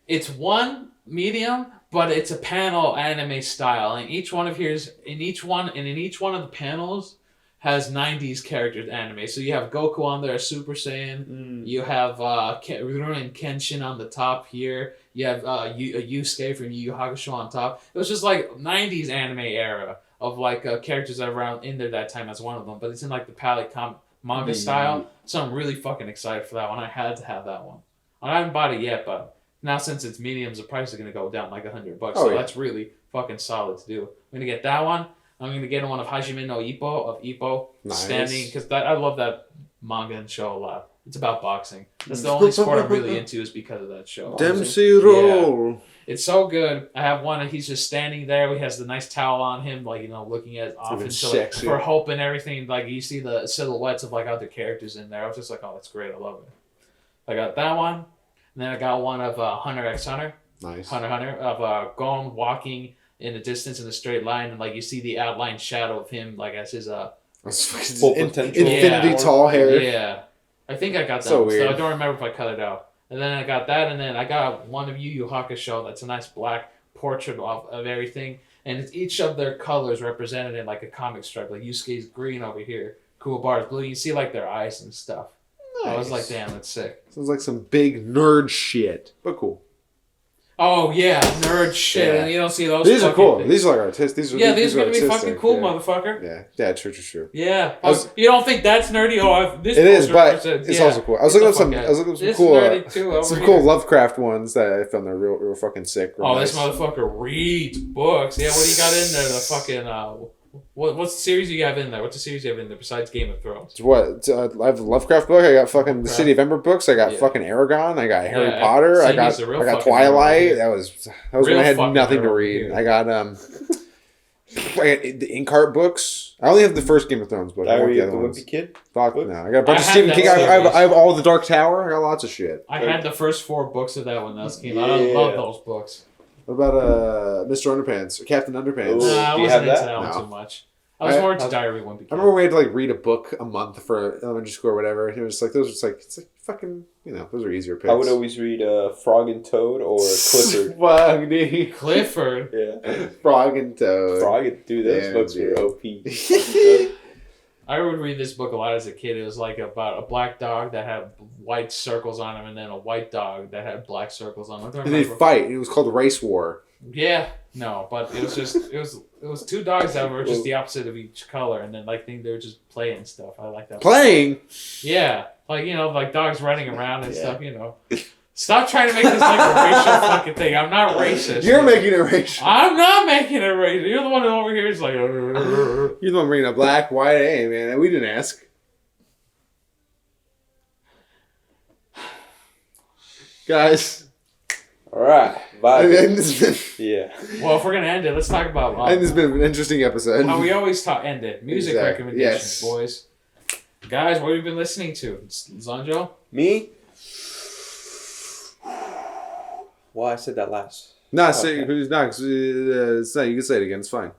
It's one medium, but it's a panel anime style, and in each one of the panels has 90s characters anime. So you have Goku on there, Super Saiyan. You have Rurouni Kenshin on the top here. You have Yusuke from Yu Yu Hakusho on top. It was just like 90s anime era of like characters that were around in there that time as one of them. But it's in like the palette manga style. So I'm really fucking excited for that one. I had to have that one. I haven't bought it yet, but now since it's mediums, the price is gonna go down like $100. So that's really fucking solid to do. I'm gonna get that one. I'm gonna get one of Hajime no Ippo Nice. standing because I love that manga and show a lot. It's about boxing. That's the only sport I'm really into is because of that show. Dempsey roll. It's so good. I have one and he's just standing there. He has the nice towel on him, like, you know, looking at off Even into like, sexy. for hope and everything. Like you see the silhouettes of like other characters in there. I was just like, oh, that's great. I love it. I got that one, and then I got one of Hunter x Hunter. Nice. Hunter of Gon walking in the distance in a straight line, and like you see the outline shadow of him, like as his Full potential. Infinity Yeah. tall hair. Yeah, I think I got that. So one. weird. So I don't remember if I cut it out. And then I got that, and then I got one of Yu Yu Hakusho. That's a nice black portrait of everything, and it's each of their colors represented in like a comic strip. Like Yusuke's green over here, Kuwabara's blue. You see like their eyes and stuff. I was like, damn, that's sick. Sounds like some big nerd shit, but cool. Oh yeah, nerd shit. Yeah. And you don't see those. These are fucking cool. things. These are like artists. These are These are these gonna be artistic. fucking cool, yeah. motherfucker. Yeah, true. Yeah. I was- You don't think that's nerdy? Oh, this It is, poster but represents- it's yeah. also cool. I was Get looking the up some. fuck I out. was looking up some This cool. is nerdy too, over Some here. cool Lovecraft ones that I found. They're real fucking sick. Real Oh, nice. this motherfucker reads books. Yeah, what do you got in there? The fucking what's the series you have in there? What's the series you have in there besides Game of Thrones? It's what? I have a Lovecraft book. I got fucking the Lovecraft. City of Ember books. I got Yeah. fucking Aragon. I got Harry Yeah, Potter. I Sammy's got a real fucking Twilight. hero. That was Real when I had fucking nothing to hero read. here. I got I got the Inkheart books. I only have the first Game of Thrones book. I want Diary the of other the ones. Wimpy Kid. Fuck book? no. I got a bunch I of had Stephen that King. I series. have all the Dark Tower. I got lots of shit. I had the first 4 books of that when those came out. I Yeah. love those books. What about Mr. Underpants or Captain Underpants? Ooh. Nah, I do you wasn't have into that? that one No. too much. I was more into Diary of Wimpy Kid. I remember we had to like read a book a month for elementary school or whatever. And it was like those are just like it's like fucking those are easier picks. I would always read Frog and Toad or Clifford. Fuck, dude. Clifford. Yeah. Frog and Toad. Frog and dude, those Damn, books dude. were OP. I would read this book a lot as a kid. It was like about a black dog that had white circles on him, and then a white dog that had black circles on him. I don't And they remember. fight. It was called Race War. Yeah, no, but it was just it was 2 dogs that were just the opposite of each color, and then like they were just playing stuff. I like that. Playing. Yeah, like like dogs running around and Yeah. stuff. Stop trying to make this like a racial fucking thing. I'm not racist. You're making it racial. I'm not making it racist. You're the one over here is like. You're the one bringing up black, white. Hey, man, we didn't ask. Guys, All right. I Vibin. think this has Yeah. Well, if we're gonna end it, let's talk about been an interesting episode. how we always end it. Music Exactly. recommendations, Yes. boys. Guys, what have you been listening to? Zanjo? Me? Well, I said that last. Nah, say Okay. who's not? It's not. You can say it again. It's fine.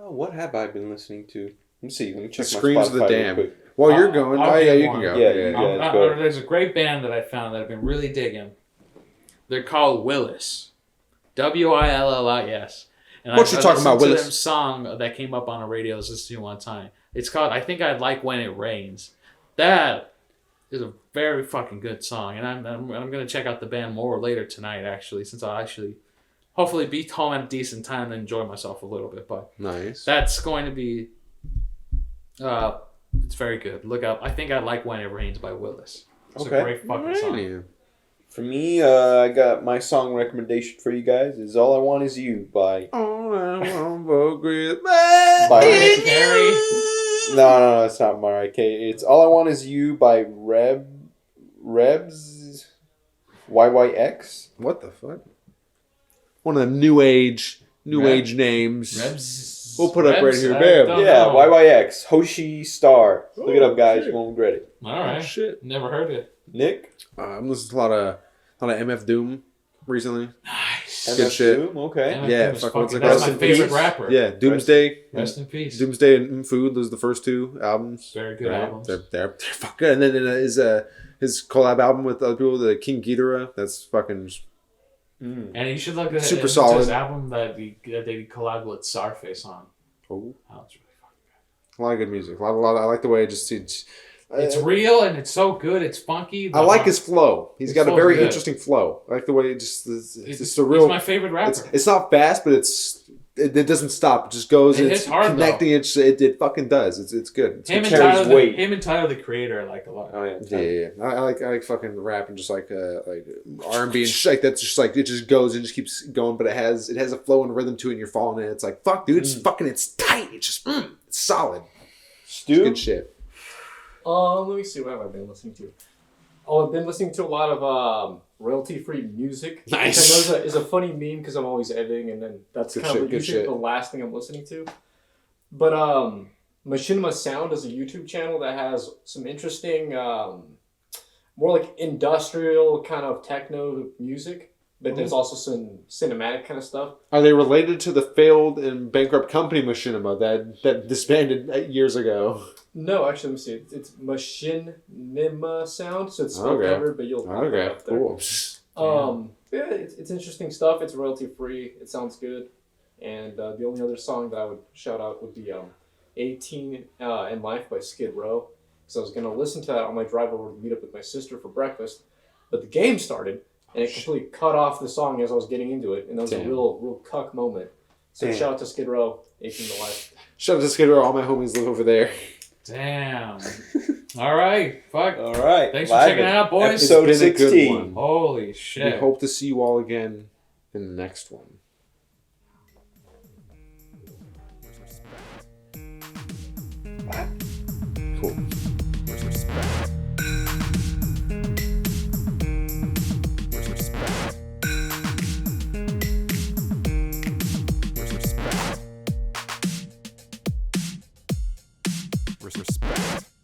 What have I been listening to? Let me see. Let me check The my Screams of Spotify the real Dam. quick. While you're going, I'll oh yeah, give you one. can go. Yeah, Yeah, you go. let's There's a great band that I found that I've been really digging. They're called Willis. Willis. And What you talking about, listened to Willis? them song that came up on the radio I was listening to one time. It's called I Think I'd Like When It Rains. That is a very fucking good song. And I'm going to check out the band more later tonight, actually, since I'll actually hopefully be home at a decent time and enjoy myself a little bit. But nice. that's going to be... it's very good. Look up I Think I Like When It Rains by Willis. It's Okay. a great fucking song. Yeah. For me, I got my song recommendation for you guys is "All I Want Is You" by All I want for Christmas Mariah is Carey. you. No, it's not Mariah Carey. It's "All I Want Is You" by Rebs YYX. What the fuck? One of them new age names. Rebs. We'll put up right here, I bam. don't Yeah, know. YYX Hoshi Star. Look it up, guys. shit. You won't regret it. All right. Oh, shit. Never heard it. Nick. I'm listening to a lot of MF Doom recently. Nice. Good MF shit. Doom? Okay. MF Yeah, Doom is fuck, what's fucking- it that's called? my favorite Peace. rapper. Yeah, Doomsday. Rest in peace. Doomsday and Food. Those are the first two albums. Very good albums. They're fucking good. And then his collab album with other people, the King Ghidorah. That's fucking. Mm. And you should look at Super listen to his solid. album that they collabed with Czarface on. Oh, Oh, it's really fucking a lot of good music. A lot. I like the way it just. It's real and it's so good. It's funky. I like his flow. He's His got a flow's very good. interesting flow. I like the way it just. It's He's just a real. my favorite rapper. It's not fast, but it doesn't stop. It just goes. It And hits it's hard, connecting. It fucking does. It's good. It's him, good. and carries Tyler, weight. him and Tyler the Creator, I like a lot. Oh yeah. Yeah. I like fucking rap and just like R&B and shit like that's just like it just goes and just keeps going, but it has a flow and rhythm to it and you're following it. It's like fuck, dude, it's tight. It's just it's solid. It's Stu. good shit. Let me see. What have I been listening to? Oh, I've been listening to a lot of royalty-free music. Nice. Which I know is a funny meme because I'm always editing, and then that's Good kind shit, of good usually shit. the last thing I'm listening to. But Machinima Sound is a YouTube channel that has some interesting, more like industrial kind of techno music, but there's also some cinematic kind of stuff. Are they related to the failed and bankrupt company Machinima that disbanded years ago? No, actually, let me see. It's Machinima Sound, so it's spelled Okay. covered, but you'll find it Okay, up there. cool. Yeah, it's interesting stuff. It's royalty free. It sounds good. And the only other song that I would shout out would be 18 in Life by Skid Row. Because I was going to listen to that on my drive over to meet up with my sister for breakfast. But the game started, and it completely cut off the song as I was getting into it. And that was Damn. a real cuck moment. So Damn. shout out to Skid Row, 18 in Life. Shout out to Skid Row. All my homies live over there. Damn. All right. Fuck. All right. Thanks for checking it out, boys. Episode It's been a good 16. one. Holy We shit. hope to see you all again in the next one. Cool.